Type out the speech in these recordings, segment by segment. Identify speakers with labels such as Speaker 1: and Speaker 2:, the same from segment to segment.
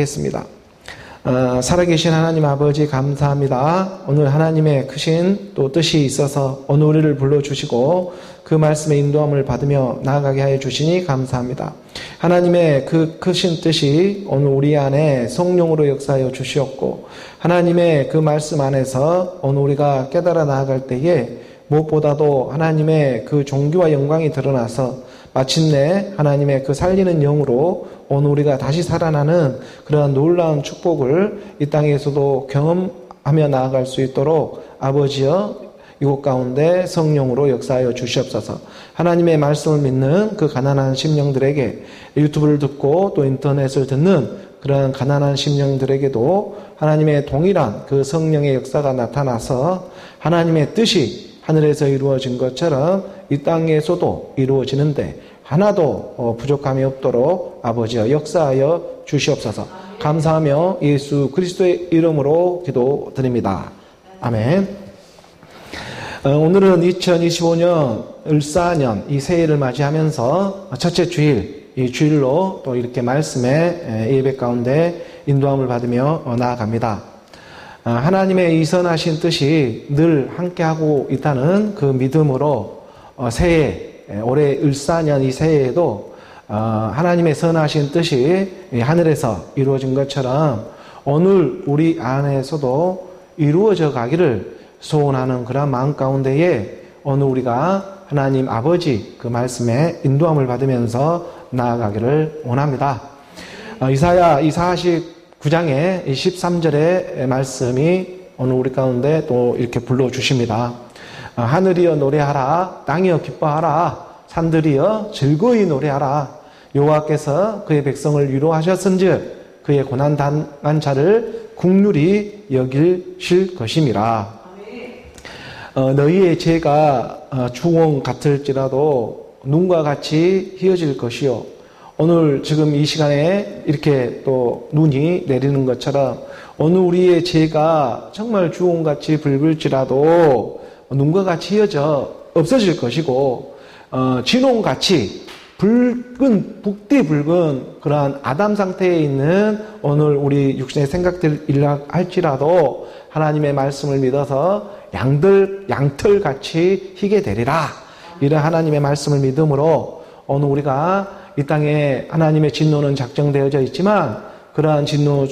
Speaker 1: 하겠습니다. 살아계신 하나님 아버지 감사합니다. 오늘 하나님의 크신 또 뜻이 있어서 오늘 우리를 불러주시고 그 말씀의 인도함을 받으며 나아가게 하여 주시니 감사합니다. 하나님의 그 크신 뜻이 오늘 우리 안에 성령으로 역사하여 주시었고 하나님의 그 말씀 안에서 오늘 우리가 깨달아 나아갈 때에 무엇보다도 하나님의 그 존귀와 영광이 드러나서 마침내 하나님의 그 살리는 영으로 오늘 우리가 다시 살아나는 그러한 놀라운 축복을 이 땅에서도 경험하며 나아갈 수 있도록 아버지여 이곳 가운데 성령으로 역사하여 주시옵소서. 하나님의 말씀을 믿는 그 가난한 심령들에게 유튜브를 듣고 또 인터넷을 듣는 그러한 가난한 심령들에게도 하나님의 동일한 그 성령의 역사가 나타나서 하나님의 뜻이 하늘에서 이루어진 것처럼 이 땅에서도 이루어지는데 하나도 부족함이 없도록 아버지여 역사하여 주시옵소서. 감사하며 예수 그리스도의 이름으로 기도드립니다. 아멘. 오늘은 2025년 을사년 이 새해를 맞이하면서 첫째 주일, 이 주일로 또 이렇게 말씀의 예배 가운데 인도함을 받으며 나아갑니다. 하나님의 이 선하신 뜻이 늘 함께하고 있다는 그 믿음으로 새해, 올해 을사년 이 새해에도 하나님의 선하신 뜻이 하늘에서 이루어진 것처럼 오늘 우리 안에서도 이루어져 가기를 소원하는 그런 마음 가운데에 오늘 우리가 하나님 아버지 그 말씀에 인도함을 받으면서 나아가기를 원합니다. 이사야 49장의 13절의 말씀이 오늘 우리 가운데 또 이렇게 불러주십니다. 하늘이여 노래하라, 땅이여 기뻐하라, 산들이여 즐거이 노래하라. 여호와께서 그의 백성을 위로하셨은즉 그의 고난 당한 자를 긍휼히 여기실 것임이라. 너희의 죄가 주홍 같을지라도 눈과 같이 희어질 것이요. 오늘 지금 이 시간에 이렇게 또 눈이 내리는 것처럼 오늘 우리의 죄가 정말 주홍같이 붉을지라도 눈과 같이 희어져 없어질 것이고 진홍같이 북디 붉은 그러한 아담 상태에 있는 오늘 우리 육신의 생각들이라 할지라도 하나님의 말씀을 믿어서 양털같이 희게 되리라. 이런 하나님의 말씀을 믿음으로 오늘 우리가 이 땅에 하나님의 진노는 작정되어져 있지만 그러한 진노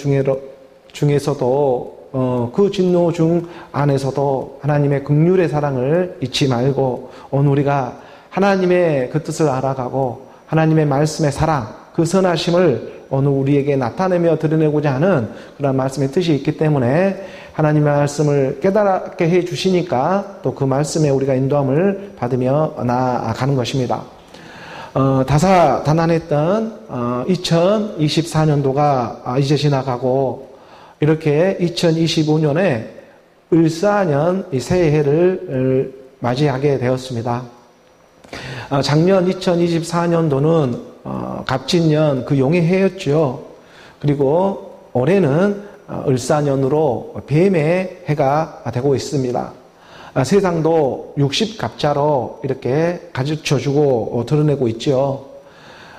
Speaker 1: 중에서도 그 진노 중 안에서도 하나님의 긍휼의 사랑을 잊지 말고 오늘 우리가 하나님의 그 뜻을 알아가고 하나님의 말씀의 사랑, 그 선하심을 오늘 우리에게 나타내며 드러내고자 하는 그런 말씀의 뜻이 있기 때문에 하나님의 말씀을 깨달게 해 주시니까 또 그 말씀에 우리가 인도함을 받으며 나아가는 것입니다. 다사다난했던 2024년도가 이제 지나가고 이렇게 2025년에 을사년 이 새해를 맞이하게 되었습니다. 작년 2024년도는 갑진년 그 용의 해였죠. 그리고 올해는 을사년으로 뱀의 해가 되고 있습니다. 세상도 60갑자로 이렇게 가르쳐주고 드러내고 있죠.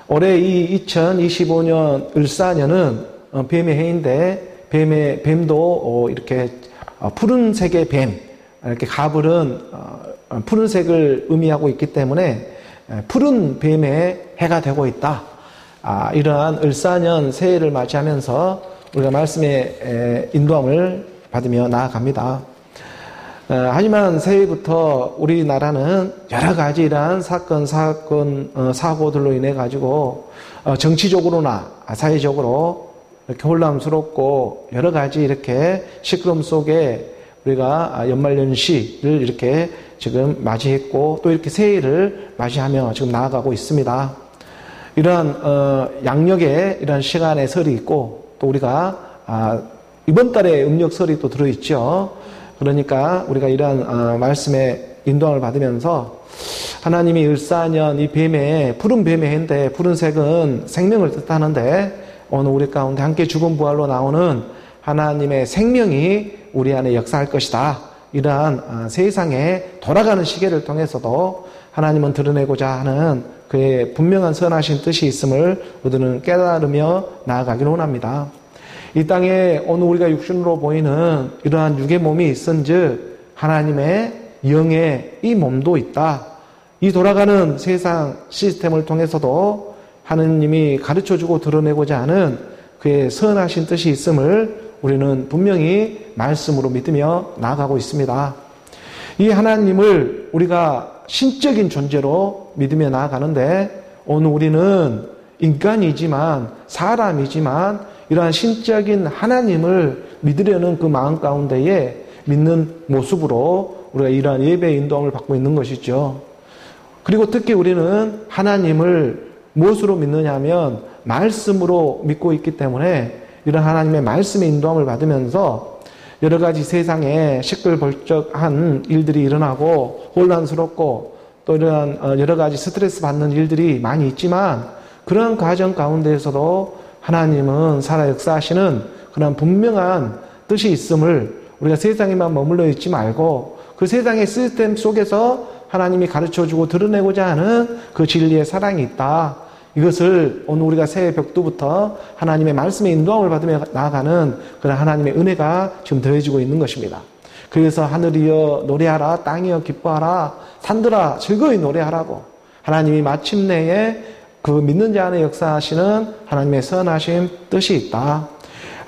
Speaker 1: 올해 이 2025년 을사년은 뱀의 해인데 뱀도 이렇게 푸른색의 뱀, 이렇게 가불은 푸른색을 의미하고 있기 때문에 푸른 뱀의 해가 되고 있다. 이러한 을사년 새해를 맞이하면서 우리가 말씀의 인도함을 받으며 나아갑니다. 하지만 새해부터 우리나라는 여러 가지 이러한 사고들로 인해 가지고 정치적으로나 사회적으로 이렇게 혼란스럽고 여러 가지 이렇게 시끄러움 속에 우리가 연말연시를 이렇게 지금 맞이했고 또 이렇게 새해를 맞이하며 지금 나아가고 있습니다. 이러한 양력에 이런 시간의 설이 있고 또 우리가 이번 달에 음력설이 또 들어있죠. 그러니까 우리가 이러한 말씀의 인도함을 받으면서 하나님이 을사년 이 뱀의 푸른 뱀의 해인데 푸른색은 생명을 뜻하는데 오늘 우리 가운데 함께 죽은 부활로 나오는 하나님의 생명이 우리 안에 역사할 것이다. 이러한 세상에 돌아가는 시계를 통해서도 하나님은 드러내고자 하는 그의 분명한 선하신 뜻이 있음을 우리는 깨달으며 나아가기를 원합니다. 이 땅에 오늘 우리가 육신으로 보이는 이러한 육의 몸이 있은즉 하나님의 영의 이 몸도 있다. 이 돌아가는 세상 시스템을 통해서도 하느님이 가르쳐주고 드러내고자 하는 그의 선하신 뜻이 있음을 우리는 분명히 말씀으로 믿으며 나아가고 있습니다. 이 하나님을 우리가 신적인 존재로 믿으며 나아가는데 오늘 우리는 인간이지만 사람이지만 이러한 신적인 하나님을 믿으려는 그 마음 가운데에 믿는 모습으로 우리가 이러한 예배의 인도함을 받고 있는 것이죠. 그리고 특히 우리는 하나님을 무엇으로 믿느냐 하면 말씀으로 믿고 있기 때문에 이런 하나님의 말씀의 인도함을 받으면서 여러 가지 세상에 시끌벅적한 일들이 일어나고 혼란스럽고 또 이러한 여러 가지 스트레스 받는 일들이 많이 있지만 그런 과정 가운데에서도 하나님은 살아 역사하시는 그런 분명한 뜻이 있음을 우리가 세상에만 머물러 있지 말고 그 세상의 시스템 속에서 하나님이 가르쳐주고 드러내고자 하는 그 진리의 사랑이 있다. 이것을 오늘 우리가 새해 벽두부터 하나님의 말씀의 인도함을 받으며 나아가는 그런 하나님의 은혜가 지금 더해지고 있는 것입니다. 그래서 하늘이여 노래하라, 땅이여 기뻐하라, 산들아 즐거이 노래하라고 하나님이 마침내에 그 믿는 자 안에 역사하시는 하나님의 선하신 뜻이 있다.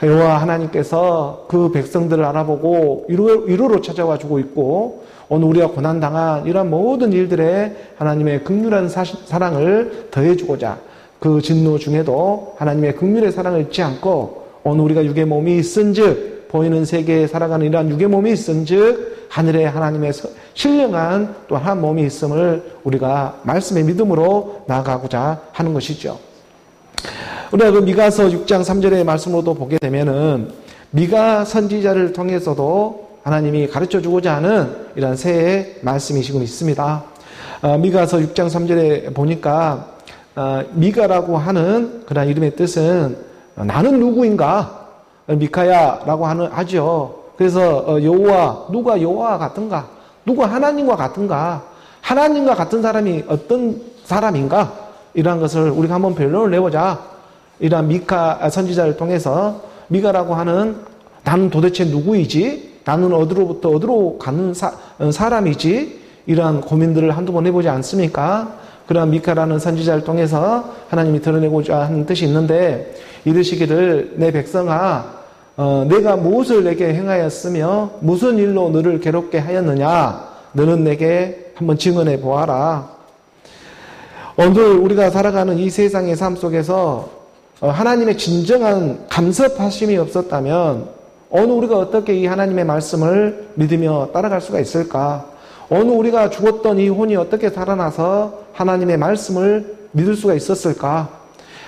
Speaker 1: 여호와 하나님께서 그 백성들을 알아보고 위로로 찾아와 주고 있고 오늘 우리가 고난당한 이런 모든 일들에 하나님의 긍휼한 사랑을 더해주고자 그 진노 중에도 하나님의 긍휼의 사랑을 잊지 않고 오늘 우리가 육의 몸이 있은즉 보이는 세계에 살아가는 이러한 육의 몸이 있은즉 하늘에 하나님의 신령한 또 한 몸이 있음을 우리가 말씀의 믿음으로 나아가고자 하는 것이죠. 우리가 그 미가서 6장 3절의 말씀으로도 보게 되면은 미가 선지자를 통해서도 하나님이 가르쳐주고자 하는 이런 새해 말씀이 지금 있습니다. 미가서 6장 3절에 보니까 미가라고 하는 그런 이름의 뜻은 나는 누구인가? 미카야라고 하죠. 그래서 여호와, 누가 여호와와 같은가? 누가 하나님과 같은가? 하나님과 같은 사람이 어떤 사람인가? 이러한 것을 우리가 한번 변론을 내보자. 이러한 미카 선지자를 통해서 미가라고 하는 나는 도대체 누구이지? 나는 어디로부터 어디로 가는 사람이지? 이러한 고민들을 한두 번 해보지 않습니까? 그러한 미카라는 선지자를 통해서 하나님이 드러내고자 하는 뜻이 있는데 이르시기를 내 백성아 내가 무엇을 내게 행하였으며 무슨 일로 너를 괴롭게 하였느냐 너는 내게 한번 증언해 보아라. 오늘 우리가 살아가는 이 세상의 삶 속에서 하나님의 진정한 감섭하심이 없었다면 오늘 우리가 어떻게 이 하나님의 말씀을 믿으며 따라갈 수가 있을까? 오늘 우리가 죽었던 이 혼이 어떻게 살아나서 하나님의 말씀을 믿을 수가 있었을까?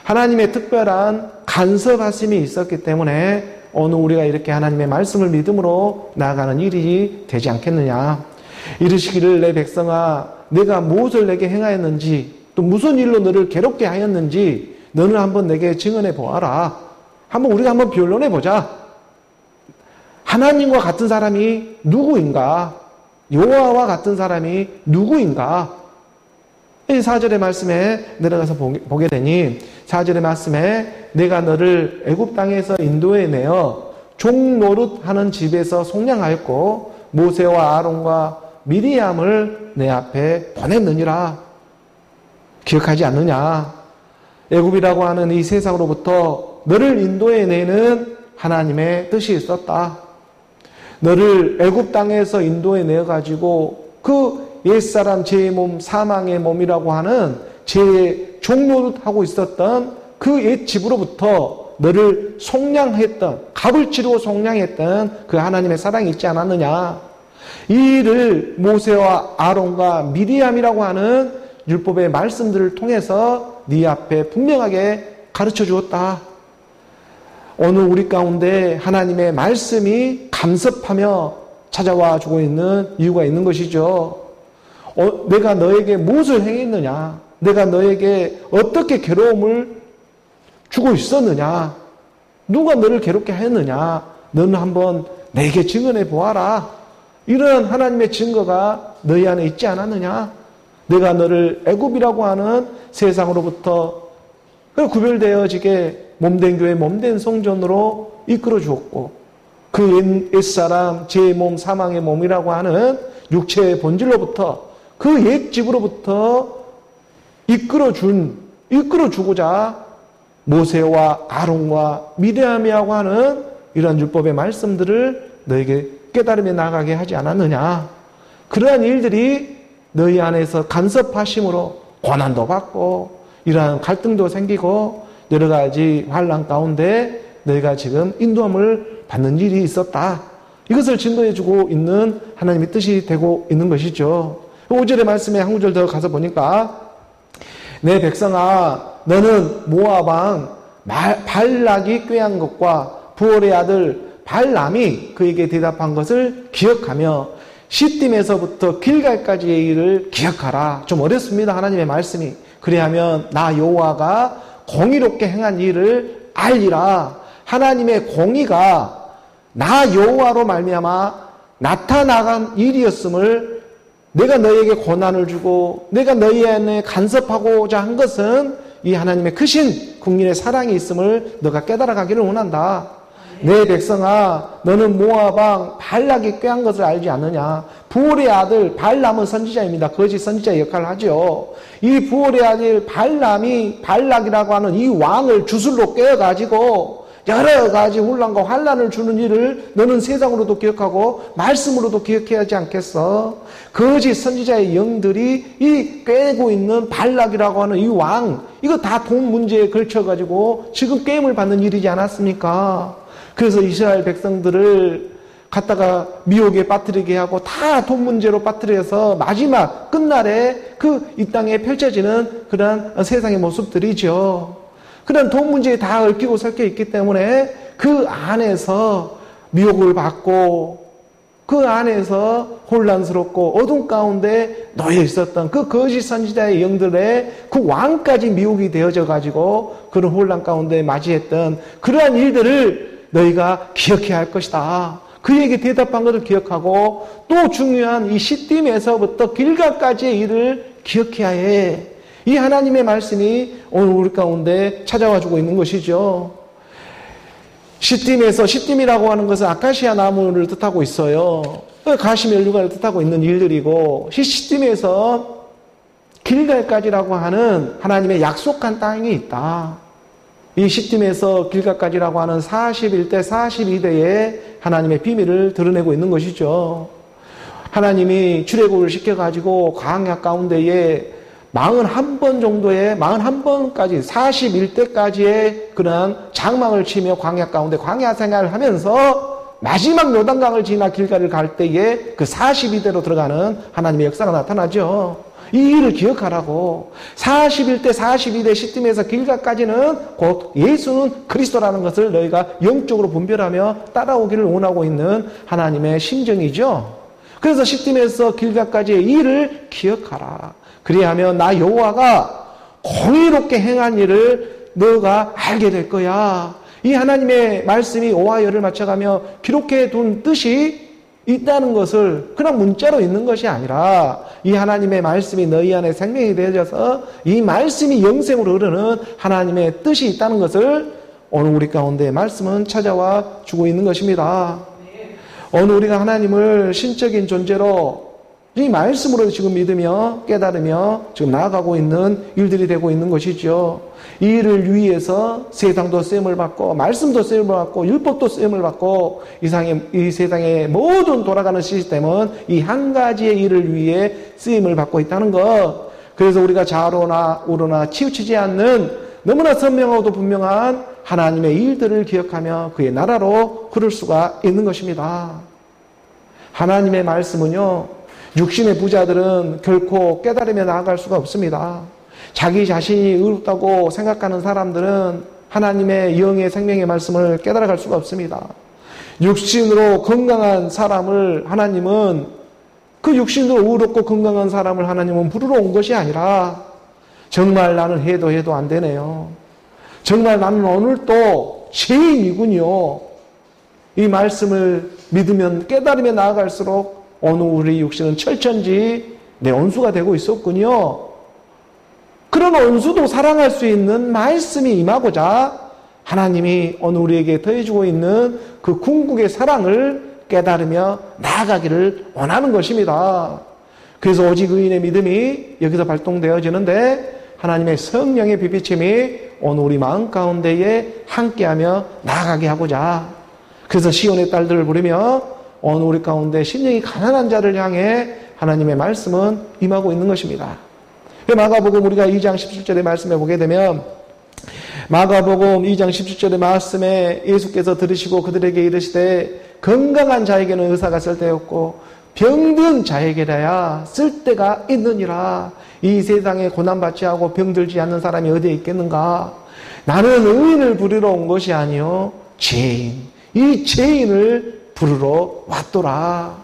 Speaker 1: 하나님의 특별한 간섭하심이 있었기 때문에 오늘 우리가 이렇게 하나님의 말씀을 믿음으로 나아가는 일이 되지 않겠느냐. 이르시기를 내 백성아 내가 무엇을 내게 행하였는지 또 무슨 일로 너를 괴롭게 하였는지 너는 한번 내게 증언해 보아라. 우리가 한번 변론해 보자. 하나님과 같은 사람이 누구인가? 여호와와 같은 사람이 누구인가? 이 4절의 말씀에 내려가서 보게 되니 4절의 말씀에 내가 너를 애굽 땅에서 인도해내어 종노릇하는 집에서 속량하였고 모세와 아론과 미리암을 내 앞에 보냈느니라. 기억하지 않느냐? 애굽이라고 하는 이 세상으로부터 너를 인도해내는 하나님의 뜻이 있었다. 너를 애굽 땅에서 인도해내어 가지고 그 옛사람 죄의 몸, 사망의 몸이라고 하는 죄의 종노릇하고 있었던 그 옛 집으로부터 너를 속량했던, 값을 치르고 속량했던 그 하나님의 사랑이 있지 않았느냐. 이 일을 모세와 아론과 미리암이라고 하는 율법의 말씀들을 통해서 네 앞에 분명하게 가르쳐 주었다. 오늘 우리 가운데 하나님의 말씀이 감섭하며 찾아와 주고 있는 이유가 있는 것이죠. 내가 너에게 무엇을 행했느냐? 내가 너에게 어떻게 괴로움을 주고 있었느냐? 누가 너를 괴롭게 했느냐? 너는 한번 내게 증언해 보아라. 이런 하나님의 증거가 너희 안에 있지 않았느냐? 내가 너를 애굽이라고 하는 세상으로부터 그 구별되어지게 몸된 교회, 몸된 성전으로 이끌어 주었고, 그 옛사람, 제 몸, 사망의 몸이라고 하는 육체의 본질로부터, 그 옛 집으로부터 이끌어 주고자 모세와 아론과 미리암이라고 하는 이러한 율법의 말씀들을 너에게 깨달으며 나가게 하지 않았느냐. 그러한 일들이 너희 안에서 간섭하심으로 고난도 받고 이러한 갈등도 생기고 여러 가지 환난 가운데 너희가 지금 인도함을 받는 일이 있었다. 이것을 증거해주고 있는 하나님의 뜻이 되고 있는 것이죠. 5절의 말씀에 한 구절 더 가서 보니까 내 백성아 너는 모압 왕 발락이 꾀한 것과 부올의 아들 발람이 그에게 대답한 것을 기억하며 시딤에서부터 길갈까지의 일을 기억하라. 좀 어렵습니다. 하나님의 말씀이. 그리하면 나 여호와가 공의롭게 행한 일을 알리라. 하나님의 공의가 나 여호와로 말미암아 나타나간 일이었음을, 내가 너희에게 고난을 주고 내가 너희 안에 간섭하고자 한 것은 이 하나님의 크신 국민의 사랑이 있음을 너가 깨달아가기를 원한다. 내 백성아 너는 모압 왕 발락이 꾀한 것을 알지 않느냐. 부올의 아들 발람은 선지자입니다. 거짓 선지자의 역할을 하죠. 이 부올의 아들 발람이 발락이라고 하는 이 왕을 주술로 꿰어가지고 여러 가지 혼란과 환란을 주는 일을 너는 세상으로도 기억하고 말씀으로도 기억해야 하지 않겠어? 거짓 선지자의 영들이 이 꿰고 있는 발락이라고 하는 이 왕, 이거 다 돈 문제에 걸쳐가지고 지금 게임을 받는 일이지 않았습니까? 그래서 이스라엘 백성들을 갖다가 미혹에 빠뜨리게 하고 다 돈 문제로 빠뜨려서 마지막 끝날에 이 땅에 펼쳐지는 그런 세상의 모습들이죠. 그런 돈 문제에 다 얽히고 섞여 있기 때문에 그 안에서 미혹을 받고 그 안에서 혼란스럽고 어둠 가운데 놓여 있었던 그 거짓 선지자의 영들의 그 왕까지 미혹이 되어져 가지고 그런 혼란 가운데 맞이했던 그러한 일들을 너희가 기억해야 할 것이다. 그에게 대답한 것을 기억하고 또 중요한 이 시딤에서부터 길갈까지의 일을 기억해야 해. 이 하나님의 말씀이 오늘 우리 가운데 찾아와주고 있는 것이죠. 시딤이라고 하는 것은 아카시아 나무를 뜻하고 있어요. 가시면류관을 뜻하고 있는 일들이고, 시딤에서 길갈까지라고 하는 하나님의 약속한 땅이 있다. 이 시딤에서 길갈까지라고 하는 41대 42대의 하나님의 비밀을 드러내고 있는 것이죠. 하나님이 출애굽을 시켜가지고 광야 가운데에 41번 정도의 41번까지 41대까지의 그런 장막을 치며 광야 가운데 광야 생활을 하면서 마지막 요단강을 지나 길갈을 갈 때에 그 42대로 들어가는 하나님의 역사가 나타나죠. 이 일을 기억하라고. 41대 42대 시딤에서 길갈까지는 곧 예수는 그리스도라는 것을 너희가 영적으로 분별하며 따라오기를 원하고 있는 하나님의 심정이죠. 그래서 시딤에서 길갈까지의 일을 기억하라. 그리하면 나 여호와가 공의롭게 행한 일을 너가 알게 될 거야. 이 하나님의 말씀이 오와 열을 맞춰가며 기록해 둔 뜻이 있다는 것을 그냥 문자로 있는 것이 아니라 이 하나님의 말씀이 너희 안에 생명이 되어져서 이 말씀이 영생으로 흐르는 하나님의 뜻이 있다는 것을 오늘 우리 가운데 말씀은 찾아와 주고 있는 것입니다. 오늘 우리가 하나님을 신적인 존재로 이 말씀으로 지금 믿으며 깨달으며 지금 나아가고 있는 일들이 되고 있는 것이죠. 이 일을 위해서 세상도 쓰임을 받고 말씀도 쓰임을 받고 율법도 쓰임을 받고 이 세상의 모든 돌아가는 시스템은 이 한 가지의 일을 위해 쓰임을 받고 있다는 것. 그래서 우리가 좌로나 우로나 치우치지 않는 너무나 선명하고도 분명한 하나님의 일들을 기억하며 그의 나라로 흐를 수가 있는 것입니다. 하나님의 말씀은요, 육신의 부자들은 결코 깨달으며 나아갈 수가 없습니다. 자기 자신이 의롭다고 생각하는 사람들은 하나님의 영의 생명의 말씀을 깨달아갈 수가 없습니다. 육신으로 건강한 사람을 하나님은, 그 육신으로 의롭고 건강한 사람을 하나님은 부르러 온 것이 아니라 정말 나는 해도 안 되네요. 정말 나는 오늘도 죄인이군요. 이 말씀을 믿으면 깨달으며 나아갈수록 오늘 우리 육신은 철천지 내 원수가 되고 있었군요. 그런 원수도 사랑할 수 있는 말씀이 임하고자 하나님이 오늘 우리에게 더해주고 있는 그 궁극의 사랑을 깨달으며 나아가기를 원하는 것입니다. 그래서 오직 의인의 믿음이 여기서 발동되어지는데 하나님의 성령의 비비침이 오늘 우리 마음 가운데에 함께하며 나아가게 하고자, 그래서 시온의 딸들을 부르며 오늘 우리 가운데 심령이 가난한 자를 향해 하나님의 말씀은 임하고 있는 것입니다. 마가복음 우리가 2장 17절의 말씀에 보게 되면, 마가복음 2장 17절의 말씀에 예수께서 들으시고 그들에게 이르시되 건강한 자에게는 의사가 쓸데없고 병든 자에게라야 쓸데가 있느니라. 이 세상에 고난받지 않고 병들지 않는 사람이 어디에 있겠는가? 나는 의인을 부르러 온 것이 아니요 죄인, 이 죄인을 부르러 왔더라.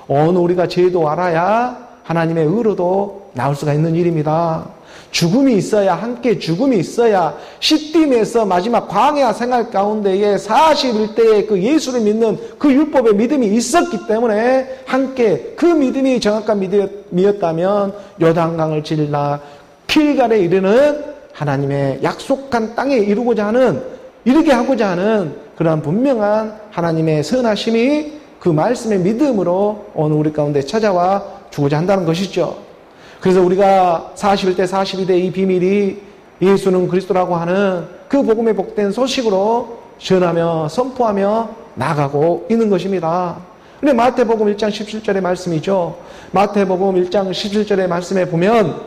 Speaker 1: 오늘 우리가 죄도 알아야 하나님의 의로도 나올 수가 있는 일입니다. 죽음이 있어야, 함께 죽음이 있어야 시딤에서 마지막 광야 생활 가운데에 41대의 그 예수를 믿는 그 율법의 믿음이 있었기 때문에 함께 그 믿음이 정확한 믿음이었다면 요단강을 지나 길갈에 이르는 하나님의 약속한 땅에 이르게 하고자 하는 그러한 분명한 하나님의 선하심이 그 말씀의 믿음으로 오늘 우리 가운데 찾아와 주고자 한다는 것이죠. 그래서 우리가 41대 42대 이 비밀이 예수는 그리스도라고 하는 그 복음의 복된 소식으로 전하며 선포하며 나가고 있는 것입니다. 근데 마태복음 1장 17절의 말씀이죠. 마태복음 1장 17절의 말씀에 보면,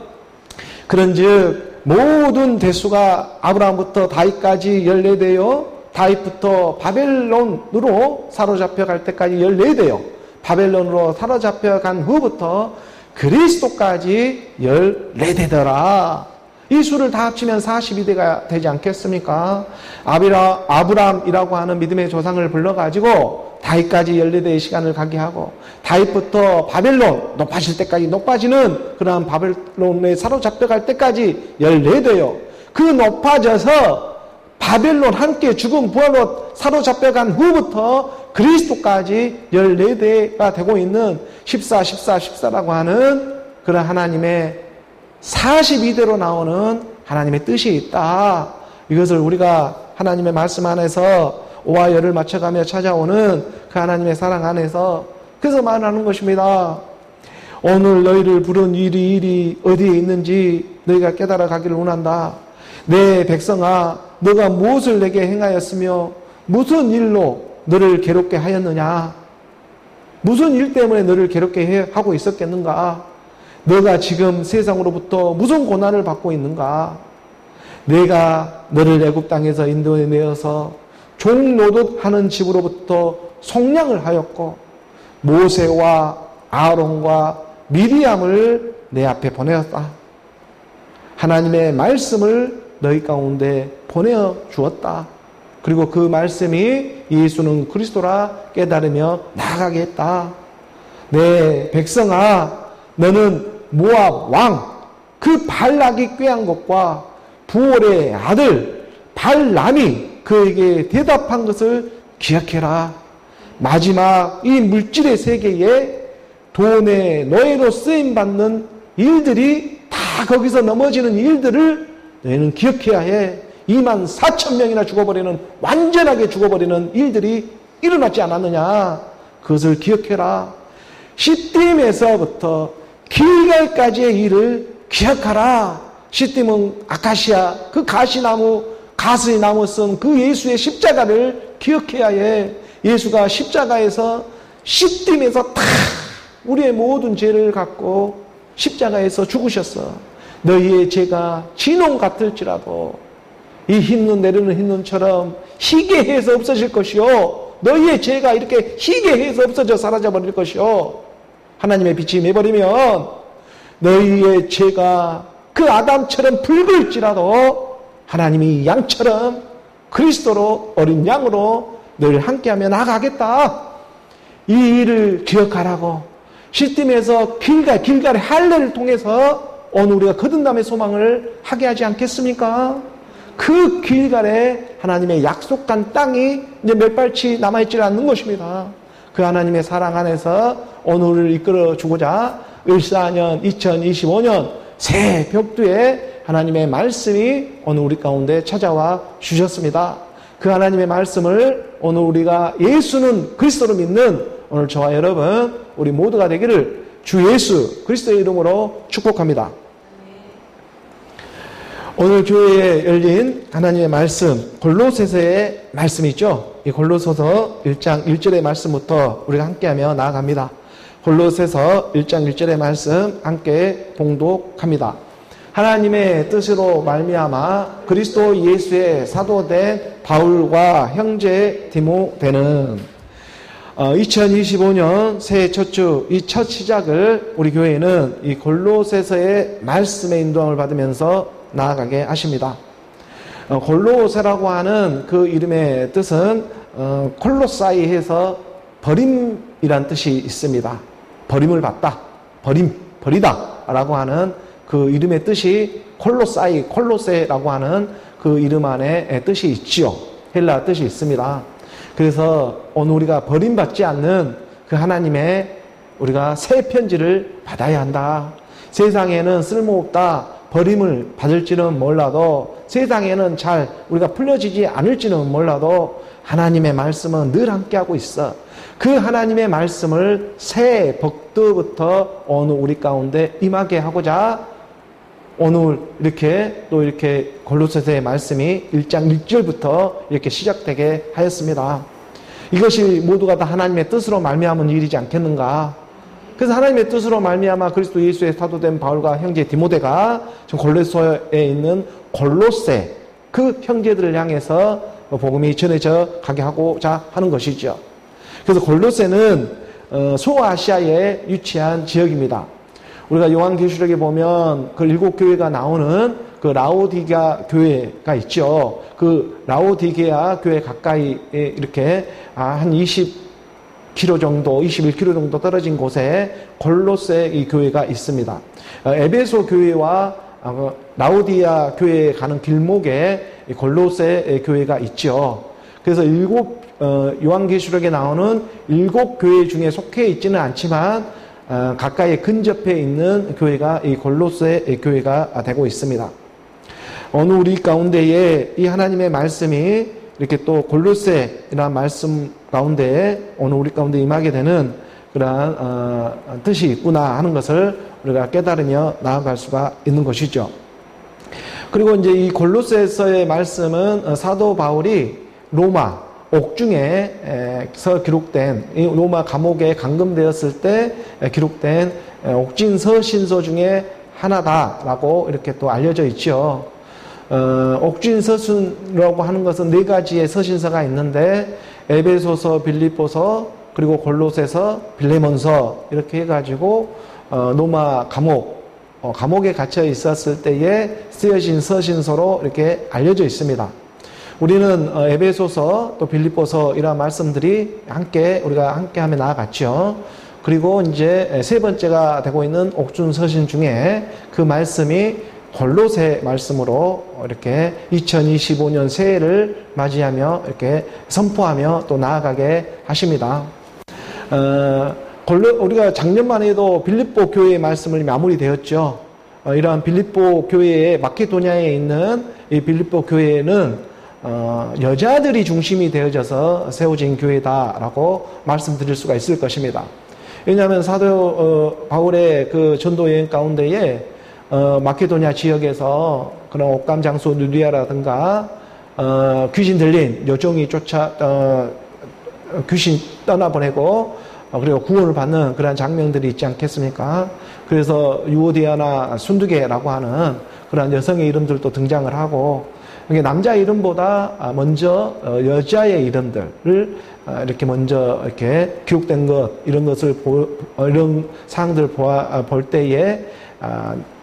Speaker 1: 그런즉 모든 대수가 아브라함부터 다윗까지 14대요, 다윗부터 바벨론으로 사로잡혀 갈 때까지 14대요, 바벨론으로 사로잡혀 간 후부터 그리스도까지 14대더라. 이 수를 다 합치면 42대가 되지 않겠습니까? 아브람이라고 하는 믿음의 조상을 불러가지고 다윗까지 14대의 시간을 가게 하고, 다윗부터 바벨론 높아질 때까지 높아지는 그러한 바벨론에 사로잡혀갈 때까지 14대요. 그 높아져서 바벨론 함께 죽음 부활로 사로잡혀간 후부터 그리스도까지 14대가 되고 있는 14라고 하는 그런 하나님의 42대로 나오는 하나님의 뜻이 있다. 이것을 우리가 하나님의 말씀 안에서 오와 열을 맞춰가며 찾아오는 그 하나님의 사랑 안에서 그래서 말하는 것입니다. 오늘 너희를 부른 일이 어디에 있는지 너희가 깨달아 가기를 원한다. 내 백성아, 너가 무엇을 내게 행하였으며 무슨 일로 너를 괴롭게 하였느냐? 무슨 일 때문에 너를 괴롭게 하고 있었겠는가? 너가 지금 세상으로부터 무슨 고난을 받고 있는가? 내가 너를 애굽 땅에서 인도해내어서 종노릇하는 집으로부터 속량을 하였고 모세와 아론과 미리암을 내 앞에 보내었다. 하나님의 말씀을 너희 가운데 보내어 주었다. 그리고 그 말씀이 예수는 그리스도라 깨달으며 나아가게 했다. 내 백성아, 너는 모압 왕 그 발락이 꾀한 것과 부올의 아들 발람이 그에게 대답한 것을 기억해라. 마지막 이 물질의 세계에 돈의 노예로 쓰임받는 일들이 다 거기서 넘어지는 일들을 너희는 기억해야 해. 24,000명이나 죽어버리는, 완전하게 죽어버리는 일들이 일어났지 않았느냐. 그것을 기억해라. 시딤에서부터 길갈까지의 일을 기억하라. 시딤은 아카시아, 그 가시나무, 가스의 나무 쓴 그 예수의 십자가를 기억해야 해. 예수가 십자가에서 시딤에서 다 우리의 모든 죄를 갖고 십자가에서 죽으셨어. 너희의 죄가 진홍 같을지라도 이 흰눈 내리는 흰눈처럼 희게 해서 없어질 것이요, 너희의 죄가 이렇게 희게 해서 없어져 사라져버릴 것이요, 하나님의 빛이 임해버리면 너희의 죄가 그 아담처럼 붉을지라도 하나님이 양처럼 그리스도로 어린 양으로 너희를 함께하며 나아가겠다. 이 일을 기억하라고 시딤에서 길갈의 할례를 통해서 오늘 우리가 거듭남의 소망을 하게 하지 않겠습니까? 그 길갈에 하나님의 약속한 땅이 이제 몇 발치 남아있지 않는 것입니다. 그 하나님의 사랑 안에서 오늘을 이끌어 주고자 2025년 새 벽두에 하나님의 말씀이 오늘 우리 가운데 찾아와 주셨습니다. 그 하나님의 말씀을 오늘 우리가 예수는 그리스도로 믿는 오늘 저와 여러분 우리 모두가 되기를 주 예수 그리스도의 이름으로 축복합니다. 오늘 교회에 열린 하나님의 말씀 골로새서의 말씀이 있죠. 이 골로새서 1장 1절의 말씀부터 우리가 함께하며 나아갑니다. 골로새서 1장 1절의 말씀 함께 봉독합니다. 하나님의 뜻으로 말미암아 그리스도 예수의 사도된 바울과 형제 디모데는 2025년 새해 첫 주 이 첫 시작을 우리 교회는 이 골로새서의 말씀의 인도함을 받으면서 나아가게 하십니다. 골로새라고 하는 그 이름의 뜻은 콜로사이에서 버림이란 뜻이 있습니다. 버림을 받다, 버리다 라고 하는 그 이름의 뜻이 콜로사이, 콜로세라고 하는 그 이름 안에 뜻이 있지요. 헬라 뜻이 있습니다. 그래서 오늘 우리가 버림받지 않는 그 하나님의 우리가 새 편지를 받아야 한다. 세상에는 쓸모없다. 버림을 받을지는 몰라도 세상에는 잘 우리가 풀려지지 않을지는 몰라도 하나님의 말씀은 늘 함께하고 있어. 그 하나님의 말씀을 새 복도부터 오늘 우리 가운데 임하게 하고자 오늘 이렇게 골로새서의 말씀이 1장 1절부터 이렇게 시작되게 하였습니다. 이것이 모두가 다 하나님의 뜻으로 말미암은 일이지 않겠는가? 그래서 하나님의 뜻으로 말미암아 그리스도 예수의 사도된 바울과 형제 디모데가 지금 골로새에 있는 골로새 그 형제들을 향해서 복음이 전해져 가게 하고자 하는 것이죠. 그래서 골로새는 소아시아에 위치한 지역입니다. 우리가 요한계시록에 보면 그 7교회가 나오는 그 라오디게아 교회가 있죠. 그 라오디게아 교회 가까이 이렇게 한 20km 정도, 21km 정도 떨어진 곳에 골로새 이 교회가 있습니다. 에베소 교회와 라오디게아 교회에 가는 길목에 골로새 교회가 있죠. 그래서 요한계시록에 나오는 7교회 중에 속해 있지는 않지만 가까이 근접해 있는 교회가 이 골로새 교회가 되고 있습니다. 오늘 우리 가운데에 이 하나님의 말씀이 이렇게 또 골로새라는 말씀 가운데 오늘 우리 가운데 임하게 되는 그러한 뜻이 있구나 하는 것을 우리가 깨달으며 나아갈 수가 있는 것이죠. 그리고 이제 이 골로새서의 말씀은 사도 바울이 로마 옥중에서 기록된 이 로마 감옥에 감금되었을 때 기록된 옥진 서신서 중에 하나다라고 이렇게 또 알려져 있죠. 옥진 서신이라고 하는 것은 4가지의 서신서가 있는데 에베소서, 빌립보서, 그리고 골로새서, 빌레몬서 이렇게 해가지고 로마 감옥에 갇혀 있었을 때에 쓰여진 서신서로 이렇게 알려져 있습니다. 우리는 에베소서 또 빌립보서 이런 말씀들이 우리가 함께하며 나아갔죠. 그리고 이제 3번째가 되고 있는 옥중 서신 중에 그 말씀이 골로새 말씀으로 이렇게 2025년 새해를 맞이하며 이렇게 선포하며 또 나아가게 하십니다. 우리가 작년만 해도 빌립보 교회의 말씀을 마무리되었죠. 이러한 빌립보 교회의 마케도니아에 있는 이 빌립보 교회는 여자들이 중심이 되어져서 세워진 교회다라고 말씀드릴 수가 있을 것입니다. 왜냐하면 사도 바울의 그 전도 여행 가운데에 마케도니아 지역에서 그런 옥감 장소 누리아라든가 귀신 들린 여종이 귀신 떠나보내고 그리고 구원을 받는 그런 장면들이 있지 않겠습니까? 그래서 유오디아나 순두개라고 하는 그런 여성의 이름들도 등장을 하고 남자 이름보다 먼저 여자의 이름들을 이렇게 먼저 이렇게 기록된 것 이런 것을 이런 사항들 볼 때에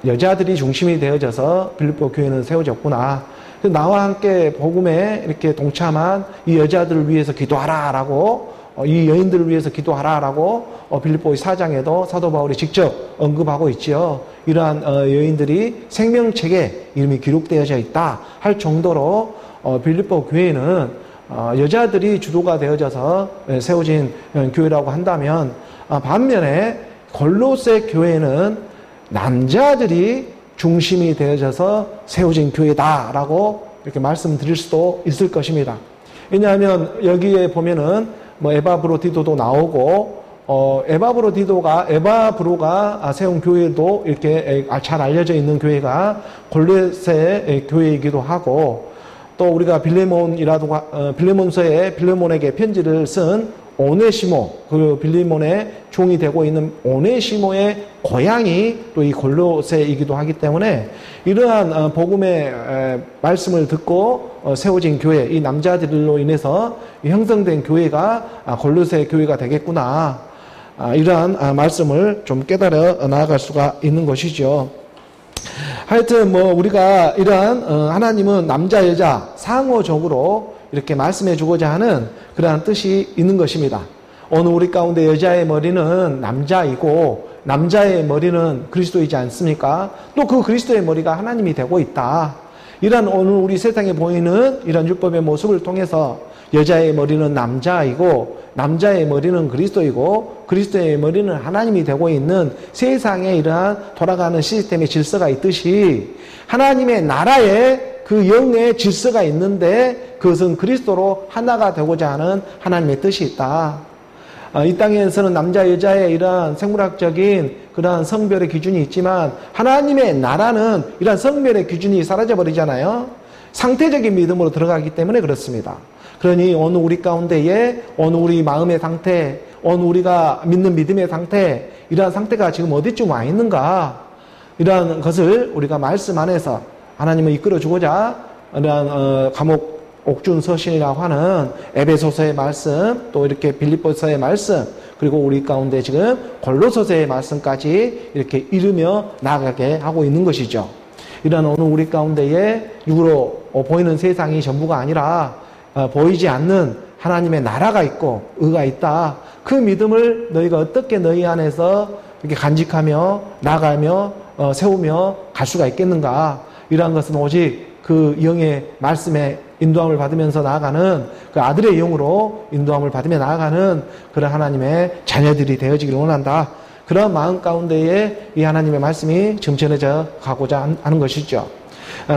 Speaker 1: 여자들이 중심이 되어져서 빌립보 교회는 세워졌구나. 나와 함께 복음에 이렇게 동참한 이 여자들을 위해서 기도하라라고 이 여인들을 위해서 기도하라라고 빌립보의 4장에도 사도 바울이 직접 언급하고 있지요. 이러한 여인들이 생명책에 이름이 기록되어져 있다 할 정도로 빌립보 교회는 여자들이 주도가 되어져서 세워진 교회라고 한다면 반면에 골로새 교회는 남자들이 중심이 되어져서 세워진 교회다라고 이렇게 말씀드릴 수도 있을 것입니다. 왜냐하면 여기에 보면은 뭐 에바브로디도도 나오고 에바브로가 세운 교회도 이렇게 잘 알려져 있는 교회가 골로새 교회이기도 하고, 또 우리가 빌레몬서에 빌레몬에게 편지를 쓴 오네시모, 그 빌레몬의 종이 되고 있는 오네시모의 고향이 또 이 골로새이기도 하기 때문에 이러한 복음의 말씀을 듣고 세워진 교회, 이 남자들로 인해서 형성된 교회가 골로새 교회가 되겠구나, 이러한 말씀을 좀 깨달아 나아갈 수가 있는 것이죠. 하여튼 뭐 우리가 이러한 하나님은 남자 여자 상호적으로 이렇게 말씀해 주고자 하는 그러한 뜻이 있는 것입니다. 오늘 우리 가운데 여자의 머리는 남자이고 남자의 머리는 그리스도이지 않습니까? 또 그 그리스도의 머리가 하나님이 되고 있다. 이런 오늘 우리 세상에 보이는 이런 율법의 모습을 통해서 여자의 머리는 남자이고 남자의 머리는 그리스도이고 그리스도의 머리는 하나님이 되고 있는 세상에 이러한 돌아가는 시스템의 질서가 있듯이 하나님의 나라에 그 영의 질서가 있는데 그것은 그리스도로 하나가 되고자 하는 하나님의 뜻이 있다. 이 땅에서는 남자 여자의 이러한 생물학적인 그러한 성별의 기준이 있지만 하나님의 나라는 이러한 성별의 기준이 사라져버리잖아요. 상태적인 믿음으로 들어가기 때문에 그렇습니다. 그러니 오늘 우리 가운데에 오늘 우리 마음의 상태, 오늘 우리가 믿는 믿음의 상태, 이러한 상태가 지금 어디쯤 와 있는가, 이러한 것을 우리가 말씀 안에서 하나님을 이끌어주고자 이러한 감옥 옥중 서신이라고 하는 에베소서의 말씀, 또 이렇게 빌립보서의 말씀, 그리고 우리 가운데 지금 골로새서의 말씀까지 이렇게 이루며 나아가게 하고 있는 것이죠. 이런 오늘 우리 가운데에 육으로 보이는 세상이 전부가 아니라 보이지 않는 하나님의 나라가 있고 의가 있다. 그 믿음을 너희가 어떻게 너희 안에서 이렇게 간직하며 나가며 세우며 갈 수가 있겠는가? 이러한 것은 오직 그 영의 말씀에 인도함을 받으면서 나아가는 그 아들의 영으로 인도함을 받으며 나아가는 그런 하나님의 자녀들이 되어지기를 원한다. 그런 마음 가운데에 이 하나님의 말씀이 지금 전해져 가고자 하는 것이죠.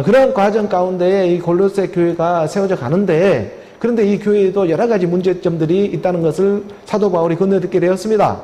Speaker 1: 그런 과정 가운데에 이 골로새 교회가 세워져 가는데, 그런데 이 교회에도 여러 가지 문제점들이 있다는 것을 사도 바울이 건너듣게 되었습니다.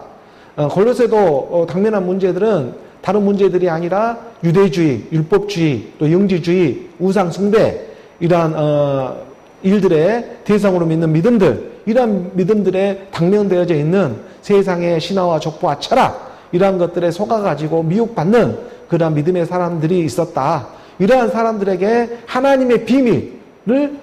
Speaker 1: 골로새도 당면한 문제들은 다른 문제들이 아니라 유대주의, 율법주의, 또 영지주의, 우상숭배, 이러한 일들의 대상으로 믿는 믿음들, 이러한 믿음들에 당면되어져 있는 세상의 신화와 족보와 철학, 이러한 것들에 속아가지고 미혹받는 그러한 믿음의 사람들이 있었다. 이러한 사람들에게 하나님의 비밀을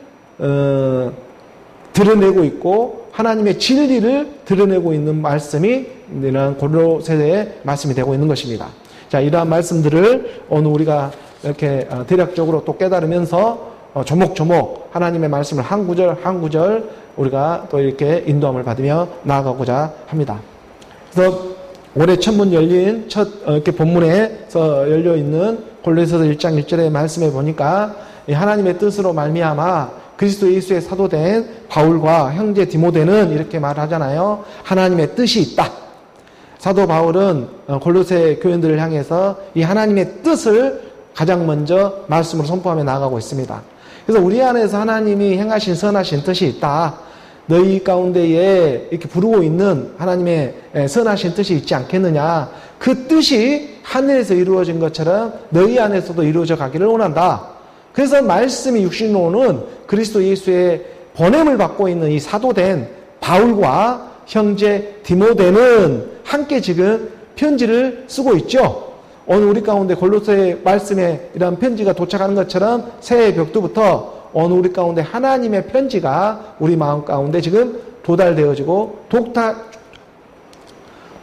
Speaker 1: 드러내고 있고 하나님의 진리를 드러내고 있는 말씀이 이러한 골로새의 말씀이 되고 있는 것입니다. 자, 이러한 말씀들을 오늘 우리가 이렇게 대략적으로 또 깨달으면서 조목조목 하나님의 말씀을 한 구절 한 구절 우리가 또 이렇게 인도함을 받으며 나아가고자 합니다. 그래서 올해 첫문 열린 첫 이렇게 본문에서 열려 있는 골로새서 1장 1절의 말씀에 보니까 하나님의 뜻으로 말미암아 그리스도 예수의 사도된 바울과 형제 디모데는 이렇게 말하잖아요. 하나님의 뜻이 있다. 사도 바울은 골로새 교인들을 향해서 이 하나님의 뜻을 가장 먼저 말씀으로 선포하며 나아가고 있습니다. 그래서 우리 안에서 하나님이 행하신 선하신 뜻이 있다. 너희 가운데에 이렇게 부르고 있는 하나님의 선하신 뜻이 있지 않겠느냐. 그 뜻이 하늘에서 이루어진 것처럼 너희 안에서도 이루어져 가기를 원한다. 그래서 말씀이 육신으로 오는 그리스도 예수의 보냄을 받고 있는 이 사도된 바울과 형제 디모데는 함께 지금 편지를 쓰고 있죠. 오늘 우리 가운데 골로새 말씀에 이런 편지가 도착하는 것처럼 새해 벽두부터 오늘 우리 가운데 하나님의 편지가 우리 마음 가운데 지금 도달되어지고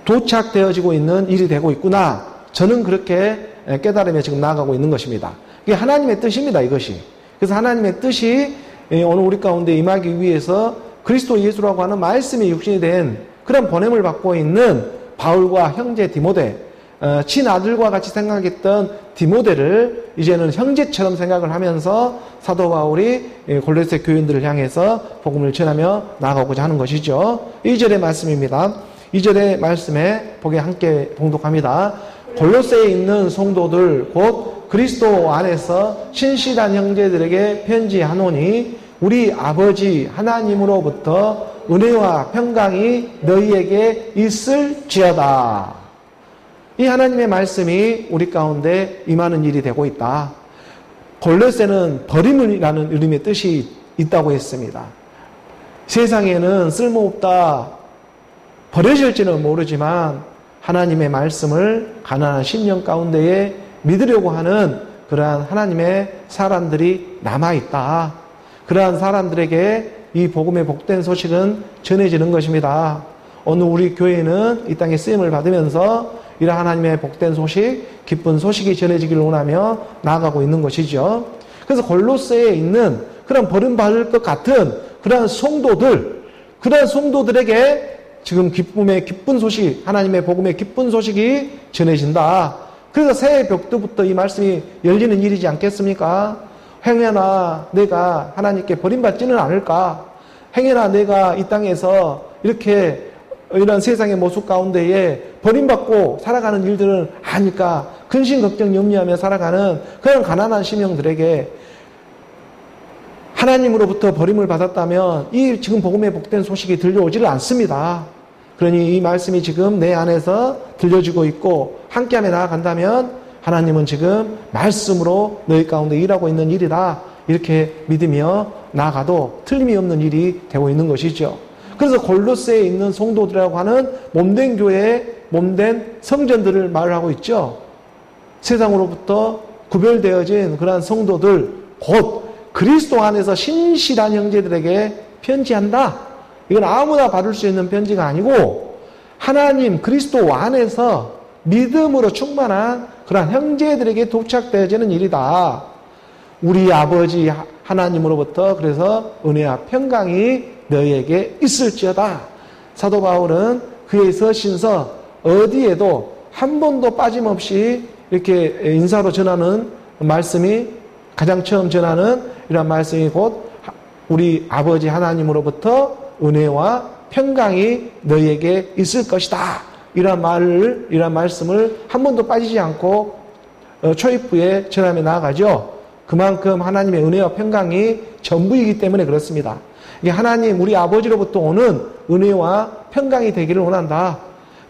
Speaker 1: 도착되어지고 있는 일이 되고 있구나. 저는 그렇게 깨달으며 지금 나아가고 있는 것입니다. 이게 하나님의 뜻입니다, 이것이. 그래서 하나님의 뜻이 오늘 우리 가운데 임하기 위해서 그리스도 예수라고 하는 말씀이 육신이 된 그런 보냄을 받고 있는 바울과 형제 디모데, 친아들과 같이 생각했던 디모데를 이제는 형제처럼 생각을 하면서 사도 바울이 골로새 교인들을 향해서 복음을 전하며 나아가고자 하는 것이죠. 2절의 말씀입니다. 2절의 말씀에 보게 함께 봉독합니다. 골로새에 있는 성도들 곧 그리스도 안에서 신실한 형제들에게 편지하노니 우리 아버지 하나님으로부터 은혜와 평강이 너희에게 있을지어다. 이 하나님의 말씀이 우리 가운데 임하는 일이 되고 있다. 골로새는 버림이라는 이름의 뜻이 있다고 했습니다. 세상에는 쓸모없다, 버려질지는 모르지만 하나님의 말씀을 가난한 심령 가운데에 믿으려고 하는 그러한 하나님의 사람들이 남아있다. 그러한 사람들에게 이 복음의 복된 소식은 전해지는 것입니다. 오늘 우리 교회는 이 땅에 쓰임을 받으면서 이런 하나님의 복된 소식, 기쁜 소식이 전해지기를 원하며 나아가고 있는 것이죠. 그래서 골로새에 있는 그런 버림받을 것 같은 그러한 성도들에게 지금 기쁨의 기쁜 소식, 하나님의 복음의 기쁜 소식이 전해진다. 그래서 새해 벽두부터 이 말씀이 열리는 일이지 않겠습니까? 행여나 내가 하나님께 버림받지는 않을까? 행여나 내가 이 땅에서 이렇게 이런 세상의 모습 가운데에 버림받고 살아가는 일들을 하니까 근심 걱정 염려하며 살아가는 그런 가난한 심령들에게 하나님으로부터 버림을 받았다면 이 지금 복음의 복된 소식이 들려오지를 않습니다. 그러니 이 말씀이 지금 내 안에서 들려지고 있고 함께하며 나아간다면 하나님은 지금 말씀으로 너희 가운데 일하고 있는 일이다. 이렇게 믿으며 나아가도 틀림이 없는 일이 되고 있는 것이죠. 그래서 골로새에 있는 성도들이라고 하는 몸된 교회의 몸된 성전들을 말을 하고 있죠. 세상으로부터 구별되어진 그러한 성도들, 곧 그리스도 안에서 신실한 형제들에게 편지한다. 이건 아무나 받을 수 있는 편지가 아니고 하나님 그리스도 안에서 믿음으로 충만한 그러한 형제들에게 도착되어지는 일이다. 우리 아버지 하나님으로부터 그래서 은혜와 평강이 너희에게 있을지어다. 사도 바울은 그의 서신서 어디에도 한 번도 빠짐없이 이렇게 인사로 전하는 말씀이 가장 처음 전하는 이런 말씀이 곧 우리 아버지 하나님으로부터 은혜와 평강이 너희에게 있을 것이다. 이런 말씀을 한 번도 빠지지 않고 초입부에 전하며 나아가죠. 그만큼 하나님의 은혜와 평강이 전부이기 때문에 그렇습니다. 이게 하나님 우리 아버지로부터 오는 은혜와 평강이 되기를 원한다.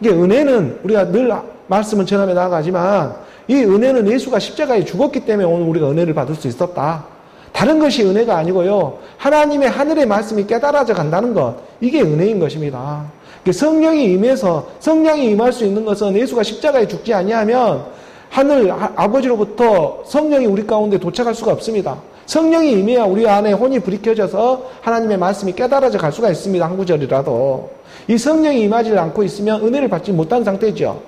Speaker 1: 이게 은혜는 우리가 늘 말씀을 전하며 나아가지만 이 은혜는 예수가 십자가에 죽었기 때문에 오늘 우리가 은혜를 받을 수 있었다. 다른 것이 은혜가 아니고요. 하나님의 하늘의 말씀이 깨달아져 간다는 것. 이게 은혜인 것입니다. 성령이 임해서 성령이 임할 수 있는 것은 예수가 십자가에 죽지 아니하면 하늘 아버지로부터 성령이 우리 가운데 도착할 수가 없습니다. 성령이 임해야 우리 안에 혼이 불이 켜져서 하나님의 말씀이 깨달아져 갈 수가 있습니다. 한 구절이라도. 이 성령이 임하지 않고 있으면 은혜를 받지 못한 상태죠.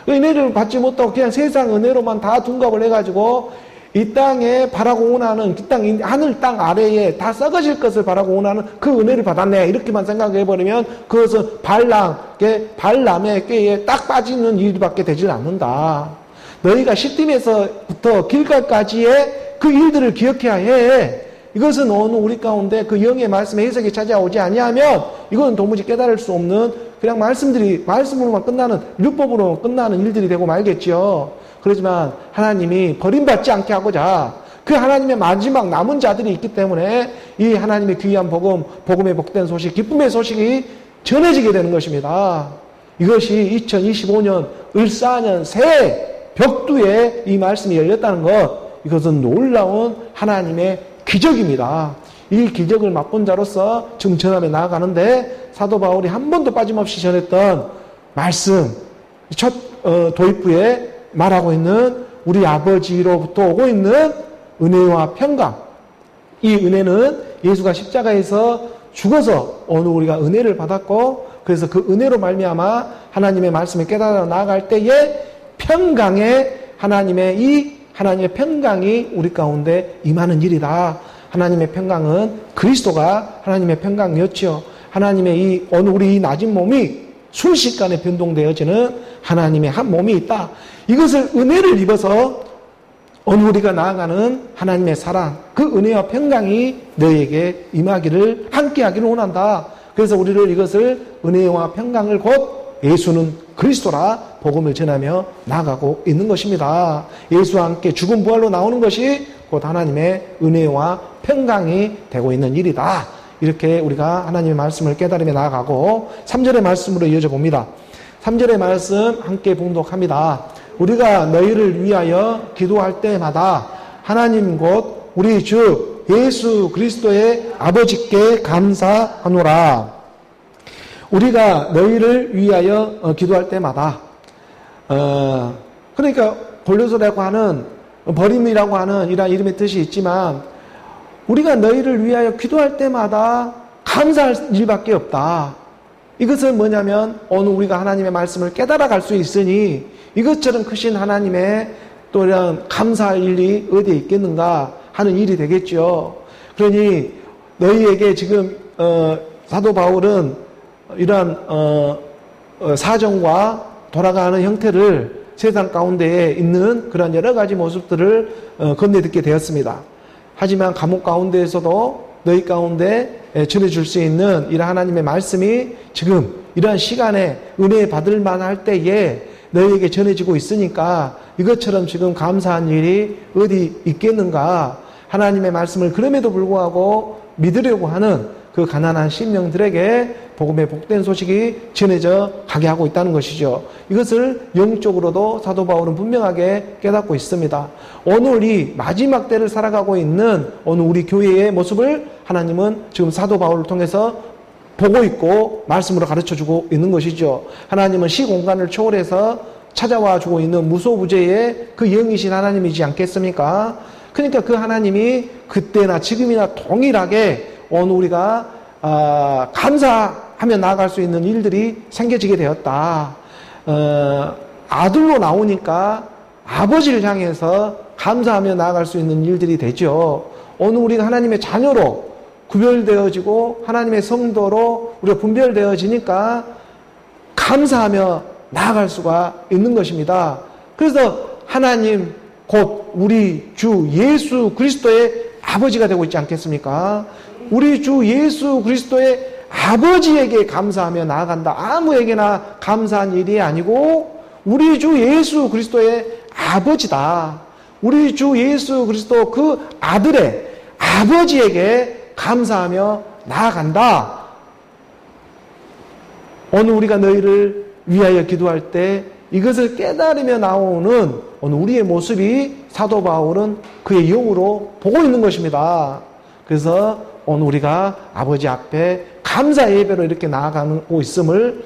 Speaker 1: 은혜를 받지 못하고 그냥 세상 은혜로만 다 둔갑을 해가지고 이 땅에 바라고 원하는 하늘 땅 아래에 다 썩어질 것을 바라고 원하는 그 은혜를 받았네 이렇게만 생각해버리면 그것은 발람의 꾀에 딱 빠지는 일밖에 되질 않는다. 너희가 시딤에서부터 길갈까지의 그 일들을 기억해야 해. 이것은 오늘 우리 가운데 그 영의 말씀의 해석이 찾아오지 아니하면 이건 도무지 깨달을 수 없는 그냥 말씀으로만 끝나는 율법으로 끝나는 일들이 되고 말겠죠. 그렇지만 하나님이 버림받지 않게 하고자 그 하나님의 마지막 남은 자들이 있기 때문에 이 하나님의 귀한 복음의 복된 소식, 기쁨의 소식이 전해지게 되는 것입니다. 이것이 2025년 을사년 새 벽두에 이 말씀이 열렸다는 것, 이것은 놀라운 하나님의 기적입니다. 이 기적을 맛본 자로서 지금 전하며 나아가는데 사도 바울이 한 번도 빠짐없이 전했던 말씀, 첫 도입부에 말하고 있는 우리 아버지로부터 오고 있는 은혜와 평강. 이 은혜는 예수가 십자가에서 죽어서 오늘 우리가 은혜를 받았고 그래서 그 은혜로 말미암아 하나님의 말씀을 깨달아 나아갈 때에 하나님의 평강이 우리 가운데 임하는 일이다. 하나님의 평강은 그리스도가 하나님의 평강이었죠. 하나님의 오늘 우리 이 낮은 몸이 순식간에 변동되어지는 하나님의 한 몸이 있다. 이것을 은혜를 입어서 오늘 우리가 나아가는 하나님의 사랑, 그 은혜와 평강이 너희에게 임하기를 함께하기를 원한다. 그래서 우리를 이것을 은혜와 평강을 곧 예수는 그리스도라 복음을 전하며 나아가고 있는 것입니다. 예수와 함께 죽음 부활로 나오는 것이 곧 하나님의 은혜와 평강이 되고 있는 일이다. 이렇게 우리가 하나님의 말씀을 깨달으며 나아가고 3절의 말씀으로 이어져 봅니다. 3절의 말씀 함께 봉독합니다. 우리가 너희를 위하여 기도할 때마다 하나님 곧 우리 주 예수 그리스도의 아버지께 감사하노라. 우리가 너희를 위하여 기도할 때마다 그러니까 골로새라고 하는 버림이라고 하는 이러한 이름의 뜻이 있지만 우리가 너희를 위하여 기도할 때마다 감사할 일밖에 없다. 이것은 뭐냐면 오늘 우리가 하나님의 말씀을 깨달아갈 수 있으니 이것처럼 크신 하나님의 또 이런 감사할 일이 어디에 있겠는가 하는 일이 되겠죠. 그러니 너희에게 지금 사도 바울은 이러한 사정과 돌아가는 형태를 세상 가운데에 있는 그런 여러 가지 모습들을 건네듣게 되었습니다. 하지만 감옥 가운데에서도 너희 가운데 전해줄 수 있는 이러한 하나님의 말씀이 지금 이러한 시간에 은혜 받을 만할 때에 너희에게 전해지고 있으니까 이것처럼 지금 감사한 일이 어디 있겠는가. 하나님의 말씀을 그럼에도 불구하고 믿으려고 하는 그 가난한 심령들에게 복음의 복된 소식이 전해져 가게 하고 있다는 것이죠. 이것을 영적으로도 사도 바울은 분명하게 깨닫고 있습니다. 오늘 이 마지막 때를 살아가고 있는 오늘 우리 교회의 모습을 하나님은 지금 사도 바울을 통해서 보고 있고 말씀으로 가르쳐주고 있는 것이죠. 하나님은 시공간을 초월해서 찾아와 주고 있는 무소부재의 그 영이신 하나님이지 않겠습니까? 그러니까 그 하나님이 그때나 지금이나 동일하게 오늘 우리가 감사하며 나아갈 수 있는 일들이 생겨지게 되었다. 아들로 나오니까 아버지를 향해서 감사하며 나아갈 수 있는 일들이 되죠. 오늘 우리가 하나님의 자녀로 구별되어지고 하나님의 성도로 우리가 분별되어지니까 감사하며 나아갈 수가 있는 것입니다. 그래서 하나님 곧 우리 주 예수 그리스도의 아버지가 되고 있지 않겠습니까? 우리 주 예수 그리스도의 아버지에게 감사하며 나아간다. 아무에게나 감사한 일이 아니고 우리 주 예수 그리스도의 아버지다. 우리 주 예수 그리스도 그 아들의 아버지에게 감사하며 나아간다. 오늘 우리가 너희를 위하여 기도할 때 이것을 깨달으며 나오는 오늘 우리의 모습이 사도 바울은 그의 영으로 보고 있는 것입니다. 그래서 오늘 우리가 아버지 앞에 감사 예배로 이렇게 나아가고 있음을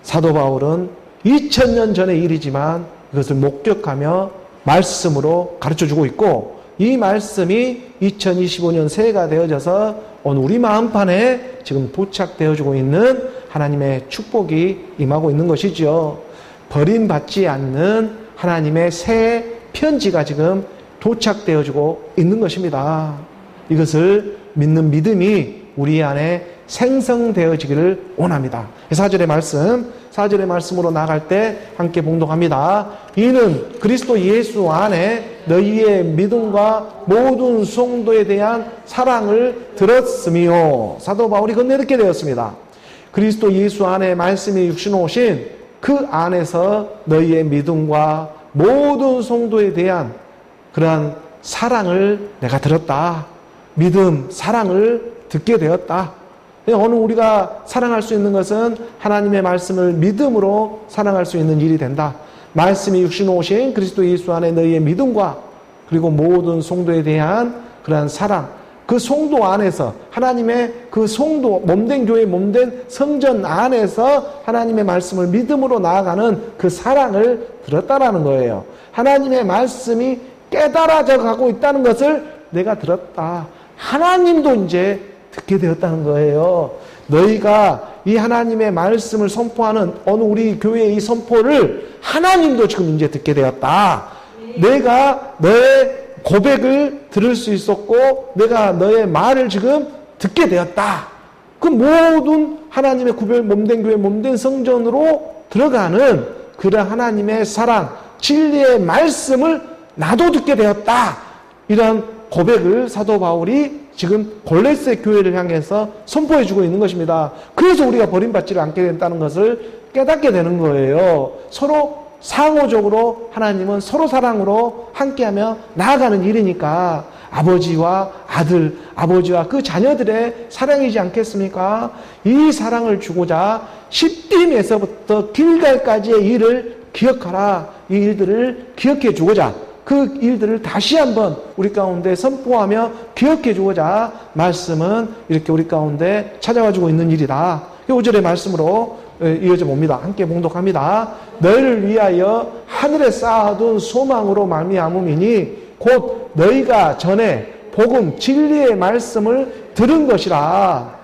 Speaker 1: 사도 바울은 2000년 전의 일이지만 이것을 목격하며 말씀으로 가르쳐주고 있고 이 말씀이 2025년 새해가 되어져서 오늘 우리 마음판에 지금 도착되어지고 있는 하나님의 축복이 임하고 있는 것이죠. 버림받지 않는 하나님의 새 편지가 지금 도착되어지고 있는 것입니다. 이것을 믿는 믿음이 우리 안에 생성되어지기를 원합니다. 4절의 말씀으로 나아갈 때 함께 봉독합니다. 이는 그리스도 예수 안에 너희의 믿음과 모든 성도에 대한 사랑을 들었으며 사도 바울이 건네듣게 되었습니다. 그리스도 예수 안에 말씀이 육신으로 오신 그 안에서 너희의 믿음과 모든 성도에 대한 그러한 사랑을 내가 들었다. 믿음, 사랑을 듣게 되었다. 오늘 우리가 사랑할 수 있는 것은 하나님의 말씀을 믿음으로 사랑할 수 있는 일이 된다. 말씀이 육신으로 오신 그리스도 예수 안에 너희의 믿음과 그리고 모든 성도에 대한 그러한 사랑, 그 성도 안에서 하나님의 그 성도, 몸된 교회, 몸된 성전 안에서 하나님의 말씀을 믿음으로 나아가는 그 사랑을 들었다라는 거예요. 하나님의 말씀이 깨달아져 가고 있다는 것을 내가 들었다. 하나님도 이제 듣게 되었다는 거예요. 너희가 이 하나님의 말씀을 선포하는 어느 우리 교회의 이 선포를 하나님도 지금 이제 듣게 되었다. 내가 너의 고백을 들을 수 있었고 내가 너의 말을 지금 듣게 되었다. 그 모든 하나님의 구별 몸된 교회 몸된 성전으로 들어가는 그런 하나님의 사랑 진리의 말씀을 나도 듣게 되었다. 이런 고백을 사도 바울이 지금 골레셋 교회를 향해서 선포해주고 있는 것입니다. 그래서 우리가 버림받지를 않게 된다는 것을 깨닫게 되는 거예요. 서로 상호적으로 하나님은 서로 사랑으로 함께하며 나아가는 일이니까 아버지와 아들, 아버지와 그 자녀들의 사랑이지 않겠습니까? 이 사랑을 주고자 십딤에서부터 길갈까지의 일을 기억하라. 이 일들을 기억해 주고자 그 일들을 다시 한번 우리 가운데 선포하며 기억해 주고자 말씀은 이렇게 우리 가운데 찾아와주고 있는 일이다. 5절의 말씀으로 이어져 봅니다. 함께 봉독합니다. 너희를 위하여 하늘에 쌓아둔 소망으로 말미암음이니 곧 너희가 전에 복음 진리의 말씀을 들은 것이라.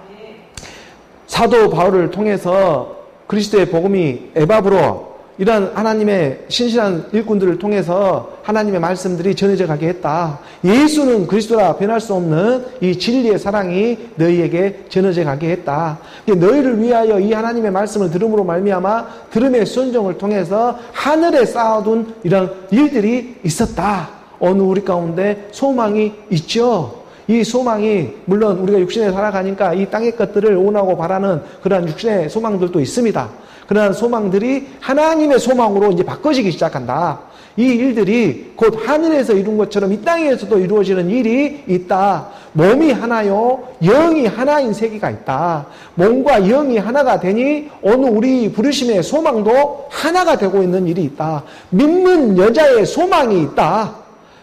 Speaker 1: 사도 바울을 통해서 그리스도의 복음이 에바브로 이런 하나님의 신실한 일꾼들을 통해서 하나님의 말씀들이 전해져 가게 했다. 예수는 그리스도라 변할 수 없는 이 진리의 사랑이 너희에게 전해져 가게 했다. 너희를 위하여 이 하나님의 말씀을 들음으로 말미암아 들음의 순종을 통해서 하늘에 쌓아둔 이런 일들이 있었다. 어느 우리 가운데 소망이 있죠. 이 소망이 물론 우리가 육신에 살아가니까 이 땅의 것들을 원하고 바라는 그러한 육신의 소망들도 있습니다. 그러한 소망들이 하나님의 소망으로 이제 바꿔지기 시작한다. 이 일들이 곧 하늘에서 이룬 것처럼 이 땅에서도 이루어지는 일이 있다. 몸이 하나요, 영이 하나인 세계가 있다. 몸과 영이 하나가 되니 어느 우리 부르심의 소망도 하나가 되고 있는 일이 있다. 믿는 여자의 소망이 있다.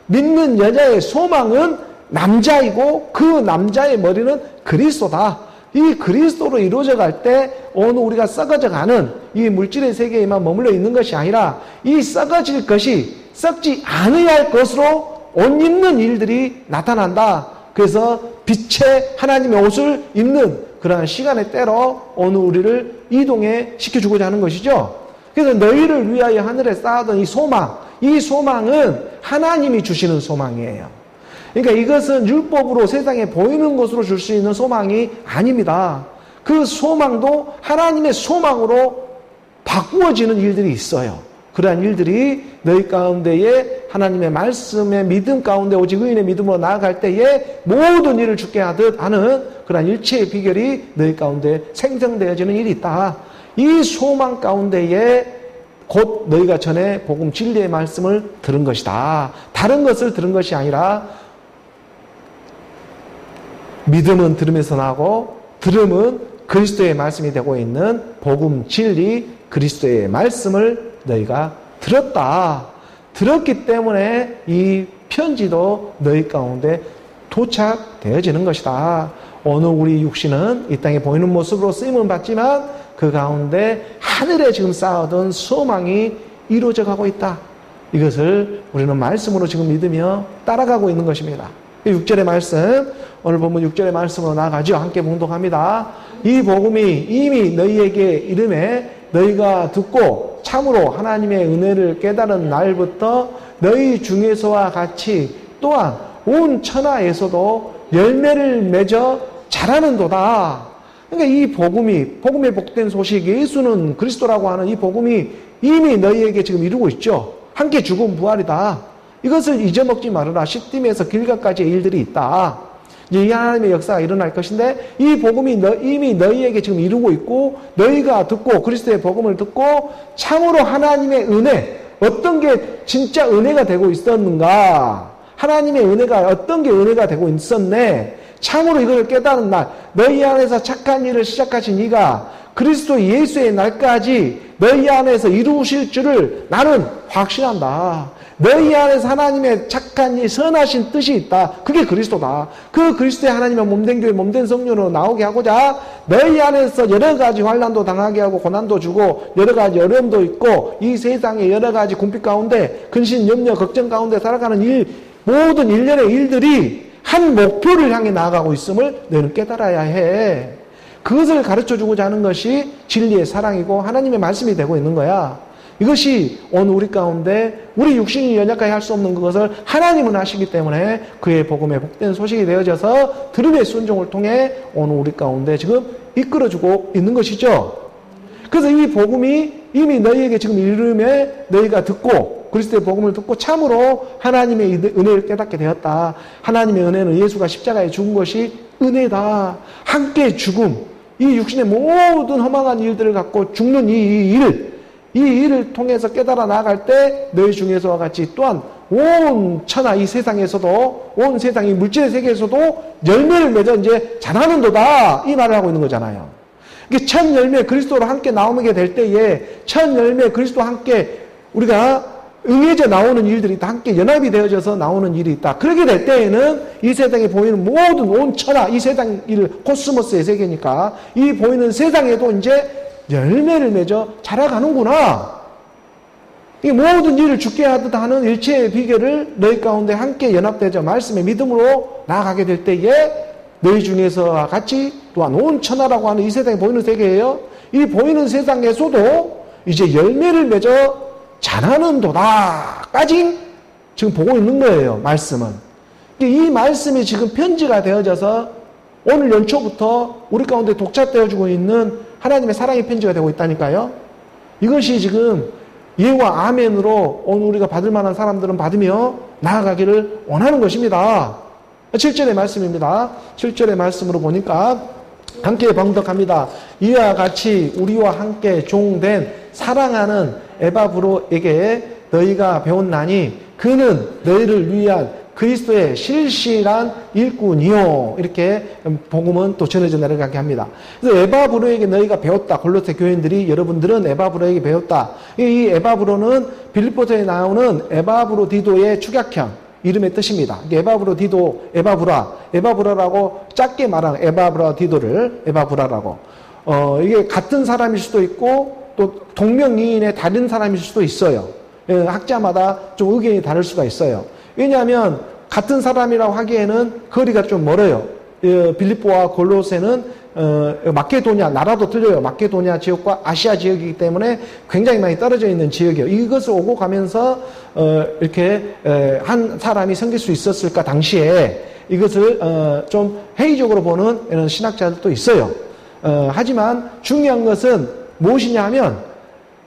Speaker 1: 믿는 여자의 소망은 남자이고 그 남자의 머리는 그리스도다. 이 그리스도로 이루어져 갈 때 어느 우리가 썩어져 가는 이 물질의 세계에만 머물러 있는 것이 아니라 이 썩어질 것이 썩지 않아야 할 것으로 옷 입는 일들이 나타난다. 그래서 빛의 하나님의 옷을 입는 그러한 시간의 때로 어느 우리를 이동해 시켜주고자 하는 것이죠. 그래서 너희를 위하여 하늘에 쌓아둔 이 소망은 하나님이 주시는 소망이에요. 그러니까 이것은 율법으로 세상에 보이는 것으로 줄 수 있는 소망이 아닙니다. 그 소망도 하나님의 소망으로 바꾸어지는 일들이 있어요. 그러한 일들이 너희 가운데에 하나님의 말씀의 믿음 가운데 오직 의인의 믿음으로 나아갈 때에 모든 일을 주게 하는 그러한 일체의 비결이 너희 가운데 생성되어지는 일이 있다. 이 소망 가운데에 곧 너희가 전에 복음 진리의 말씀을 들은 것이다. 다른 것을 들은 것이 아니라 믿음은 들음에서 나고 들음은 그리스도의 말씀이 되고 있는 복음 진리 그리스도의 말씀을 너희가 들었다. 들었기 때문에 이 편지도 너희 가운데 도착되어지는 것이다. 어느 우리 육신은 이 땅에 보이는 모습으로 쓰임은 받지만 그 가운데 하늘에 지금 쌓아둔 소망이 이루어져 가고 있다. 이것을 우리는 말씀으로 지금 믿으며 따라가고 있는 것입니다. 6절의 말씀, 오늘 보면 6절의 말씀으로 나아가죠. 함께 봉독합니다. 이 복음이 이미 너희에게 이름에 너희가 듣고 참으로 하나님의 은혜를 깨달은 날부터 너희 중에서와 같이 또한 온 천하에서도 열매를 맺어 자라는도다. 그러니까 이 복음의 복된 소식, 예수는 그리스도라고 하는 이 복음이 이미 너희에게 지금 이루고 있죠. 함께 죽음 부활이다. 이것을 잊어먹지 말아라. 십딤에서 길가까지의 일들이 있다. 이제 이 하나님의 역사가 일어날 것인데 이 복음이 이미 너희에게 지금 이루고 있고 너희가 듣고 그리스도의 복음을 듣고 참으로 하나님의 은혜, 어떤 게 진짜 은혜가 되고 있었는가? 하나님의 은혜가 어떤 게 은혜가 되고 있었네? 참으로 이걸 깨달은 날, 너희 안에서 착한 일을 시작하신 이가 그리스도 예수의 날까지 너희 안에서 이루실 줄을 나는 확신한다. 너희 안에서 하나님의 착한 일, 선하신 뜻이 있다. 그게 그리스도다. 그 그리스도의 하나님의 몸된 교회, 몸된 성령으로 나오게 하고자 너희 안에서 여러 가지 환난도 당하게 하고 고난도 주고 여러 가지 어려움도 있고 이 세상의 여러 가지 궁핍 가운데 근심, 염려, 걱정 가운데 살아가는 일, 모든 일련의 일들이 한 목표를 향해 나아가고 있음을 너희는 깨달아야 해. 그것을 가르쳐주고자 하는 것이 진리의 사랑이고 하나님의 말씀이 되고 있는 거야. 이것이 오늘 우리 가운데 우리 육신이 연약하게 할 수 없는 그것을 하나님은 하시기 때문에 그의 복음의 복된 소식이 되어져서 들음의 순종을 통해 오늘 우리 가운데 지금 이끌어주고 있는 것이죠. 그래서 이 복음이 이미 너희에게 지금 이름에 너희가 듣고 그리스도의 복음을 듣고 참으로 하나님의 은혜를 깨닫게 되었다. 하나님의 은혜는 예수가 십자가에 죽은 것이 은혜다. 함께 죽음, 이 육신의 모든 험악한 일들을 갖고 죽는 이 일을 통해서 깨달아 나아갈 때 너희 중에서와 같이 또한 온 천하 이 세상에서도, 온 세상 이 물질의 세계에서도 열매를 맺어 이제 자라는도다, 이 말을 하고 있는 거잖아요. 이게 첫 열매 그리스도로 함께 나오게 될 때에 첫 열매 그리스도와 함께 우리가 응해져 나오는 일들이 있다. 함께 연합이 되어져서 나오는 일이 있다. 그렇게 될 때에는 이 세상에 보이는 모든 온 천하, 이 세상 일, 코스모스의 세계니까 이 보이는 세상에도 이제 열매를 맺어 자라가는구나. 이 모든 일을 죽게 하듯 하는 일체의 비결을 너희 가운데 함께 연합되어 말씀의 믿음으로 나아가게 될 때에 너희 중에서와 같이 또한 온 천하라고 하는 이 세상에 보이는 세계예요. 이 보이는 세상에서도 이제 열매를 맺어 자라는도다까지 지금 보고 있는 거예요. 말씀은. 이 말씀이 지금 편지가 되어져서 오늘 연초부터 우리 가운데 독차되어지고 있는 하나님의 사랑의 편지가 되고 있다니까요. 이것이 지금 예와 아멘으로 오늘 우리가 받을 만한 사람들은 받으며 나아가기를 원하는 것입니다. 7절의 말씀입니다. 7절의 말씀으로 보니까 함께 봉독합니다. 이와 같이 우리와 함께 종된 사랑하는 에바브로에게 너희가 배웠나니 그는 너희를 위한 그리스도의 실실한 일꾼이요. 이렇게 복음은 또 전해져 내려가게 합니다. 그래서 에바브로에게 너희가 배웠다. 골로새 교인들이 여러분들은 에바브로에게 배웠다. 이 에바브로는 빌립보서에 나오는 에바브로디도의 축약형. 이름의 뜻입니다. 에바브로디도, 에바브라라고 작게 말하는 에바브로디도를 에바브라라고. 이게 같은 사람일 수도 있고 또 동명이인의 다른 사람일 수도 있어요. 학자마다 좀 의견이 다를 수가 있어요. 왜냐하면 같은 사람이라고 하기에는 거리가 좀 멀어요. 빌립보와 골로새는 마케도냐, 나라도 틀려요. 마케도냐 지역과 아시아 지역이기 때문에 굉장히 많이 떨어져 있는 지역이에요. 이것을 오고 가면서 이렇게 한 사람이 생길 수 있었을까 당시에 이것을 좀 회의적으로 보는 이런 신학자들도 있어요. 하지만 중요한 것은 무엇이냐 하면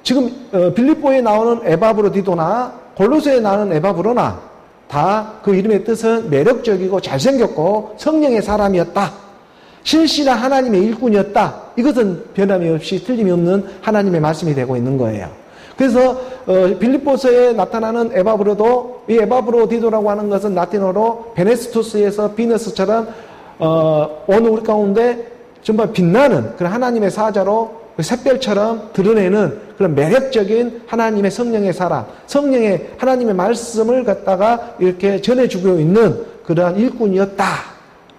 Speaker 1: 지금 빌립보에 나오는 에바브로디도나 골로새에 나오는 에바브로나 다 그 이름의 뜻은 매력적이고 잘생겼고 성령의 사람이었다. 실실한 하나님의 일꾼이었다. 이것은 변함이 없이 틀림이 없는 하나님의 말씀이 되고 있는 거예요. 그래서 빌립보서에 나타나는 에바브로도, 이 에바브로디도라고 하는 것은 라틴어로 베네스투스에서 비너스처럼 오늘 우리 가운데 정말 빛나는 그런 하나님의 사자로 샛별처럼 드러내는 그런 매력적인 하나님의 성령의 사람, 성령의 하나님의 말씀을 갖다가 이렇게 전해주고 있는 그러한 일꾼이었다.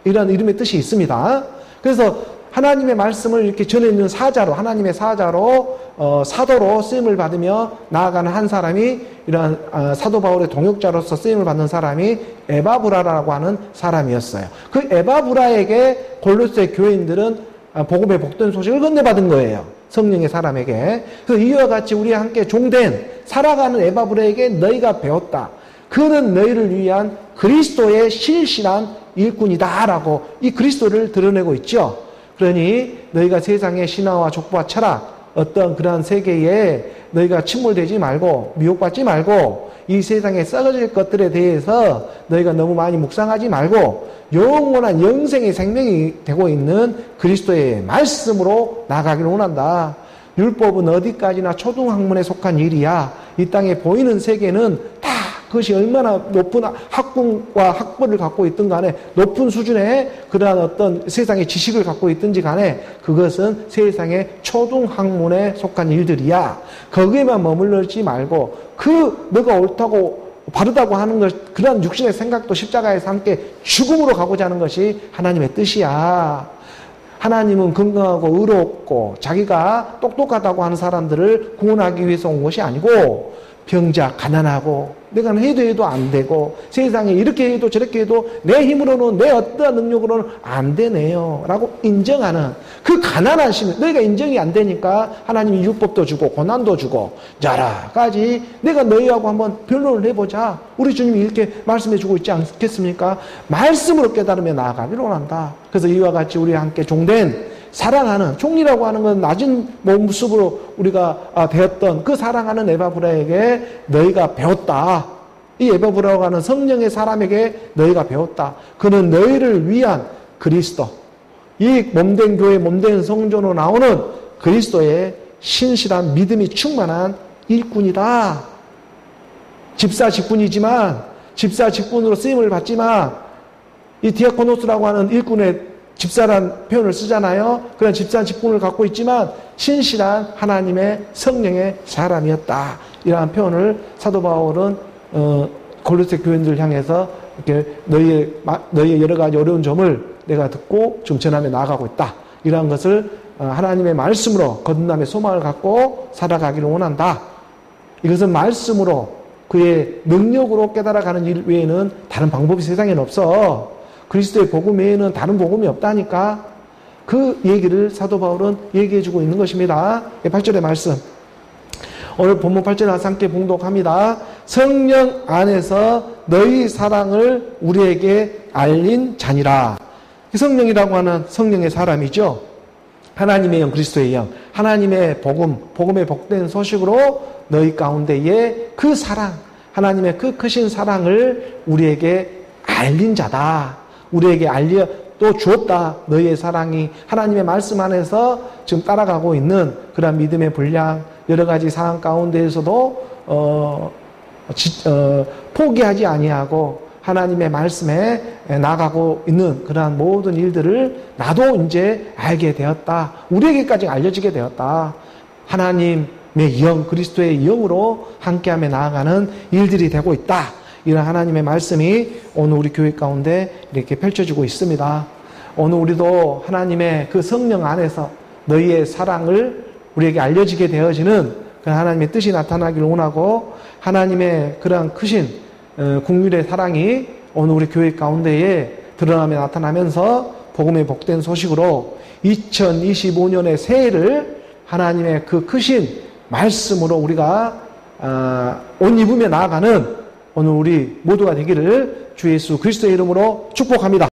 Speaker 1: 이런 이름의 뜻이 있습니다. 그래서 하나님의 말씀을 이렇게 전해주는 사자로, 하나님의 사자로 사도로 쓰임을 받으며 나아가는 한 사람이 이러한 사도 바울의 동역자로서 쓰임을 받는 사람이 에바브라라고 하는 사람이었어요. 그 에바브라에게 골로새 교인들은 복음의 복된 소식을 건네받은 거예요. 성령의 사람에게. 그래서 이와 같이 우리와 함께 종된 살아가는 에바브라에게 너희가 배웠다. 그는 너희를 위한 그리스도의 실실한 일꾼이다라고 이 그리스도를 드러내고 있죠. 그러니 너희가 세상의 신화와 족보와 철학, 어떤 그러한 세계에 너희가 침몰되지 말고 미혹받지 말고 이 세상에 썩어질 것들에 대해서 너희가 너무 많이 묵상하지 말고 영원한 영생의 생명이 되고 있는 그리스도의 말씀으로 나아가기를 원한다. 율법은 어디까지나 초등학문에 속한 일이야. 이 땅에 보이는 세계는 다 그것이 얼마나 높은 학군과 학벌을 갖고 있든 간에 높은 수준의 그러한 어떤 세상의 지식을 갖고 있든지 간에 그것은 세상의 초등학문에 속한 일들이야. 거기에만 머물러지 말고 너가 옳다고 바르다고 하는 것, 그런 육신의 생각도 십자가에서 함께 죽음으로 가고자 하는 것이 하나님의 뜻이야. 하나님은 건강하고 의롭고 자기가 똑똑하다고 하는 사람들을 구원하기 위해서 온 것이 아니고 병자, 가난하고 내가 해도 안 되고 세상에 이렇게 해도 저렇게 해도 내 힘으로는 내 어떠한 능력으로는 안 되네요 라고 인정하는 그 가난한 심, 너희가 인정이 안 되니까 하나님이 율법도 주고 고난도 주고 여러 가지 내가 너희하고 한번 변론을 해보자. 우리 주님이 이렇게 말씀해 주고 있지 않겠습니까? 말씀으로 깨달으며 나아가기를 원한다. 그래서 이와 같이 우리와 함께 종된 사랑하는, 총리라고 하는 건 낮은 모습으로 우리가 되었던 그 사랑하는 에바브라에게 너희가 배웠다. 이 에바브라고 하는 성령의 사람에게 너희가 배웠다. 그는 너희를 위한 그리스도, 이 몸된 교회, 몸된 성전으로 나오는 그리스도의 신실한 믿음이 충만한 일꾼이다. 집사 직분이지만, 집사 직분으로 쓰임을 받지만, 이 디아코노스라고 하는 일꾼의 집사란 표현을 쓰잖아요. 그런 집사 직분을 갖고 있지만 신실한 하나님의 성령의 사람이었다. 이러한 표현을 사도 바울은 골로새 교인들을 향해서 이렇게 너희의 여러 가지 어려운 점을 내가 듣고 좀 전하며 나아가고 있다. 이러한 것을 하나님의 말씀으로 거듭남의 소망을 갖고 살아가기를 원한다. 이것은 말씀으로 그의 능력으로 깨달아가는 일 외에는 다른 방법이 세상에는 없어. 그리스도의 복음 외에는 다른 복음이 없다니까. 그 얘기를 사도 바울은 얘기해주고 있는 것입니다. 8절의 말씀. 오늘 본문 8절에 함께 봉독합니다. 성령 안에서 너희 사랑을 우리에게 알린 자니라. 성령이라고 하는 성령의 사람이죠. 하나님의 영, 그리스도의 영, 하나님의 복음, 복음의 복된 소식으로 너희 가운데에 그 사랑, 하나님의 그 크신 사랑을 우리에게 알린 자다. 우리에게 알려 또 주었다. 너희의 사랑이 하나님의 말씀 안에서 지금 따라가고 있는 그런 믿음의 분량, 여러 가지 상황 가운데에서도 포기하지 아니하고 하나님의 말씀에 나가고 있는 그러한 모든 일들을 나도 이제 알게 되었다. 우리에게까지 알려지게 되었다. 하나님의 영, 그리스도의 영으로 함께하며 나아가는 일들이 되고 있다. 이런 하나님의 말씀이 오늘 우리 교회 가운데 이렇게 펼쳐지고 있습니다. 오늘 우리도 하나님의 그 성령 안에서 너희의 사랑을 우리에게 알려지게 되어지는 그런 하나님의 뜻이 나타나기를 원하고, 하나님의 그러한 크신 국률의 사랑이 오늘 우리 교회 가운데에 드러나며 나타나면서 복음의 복된 소식으로 2025년의 새해를 하나님의 그 크신 말씀으로 우리가 옷 입으며 나아가는 오늘 우리 모두가 되기를 주 예수 그리스도의 이름으로 축복합니다.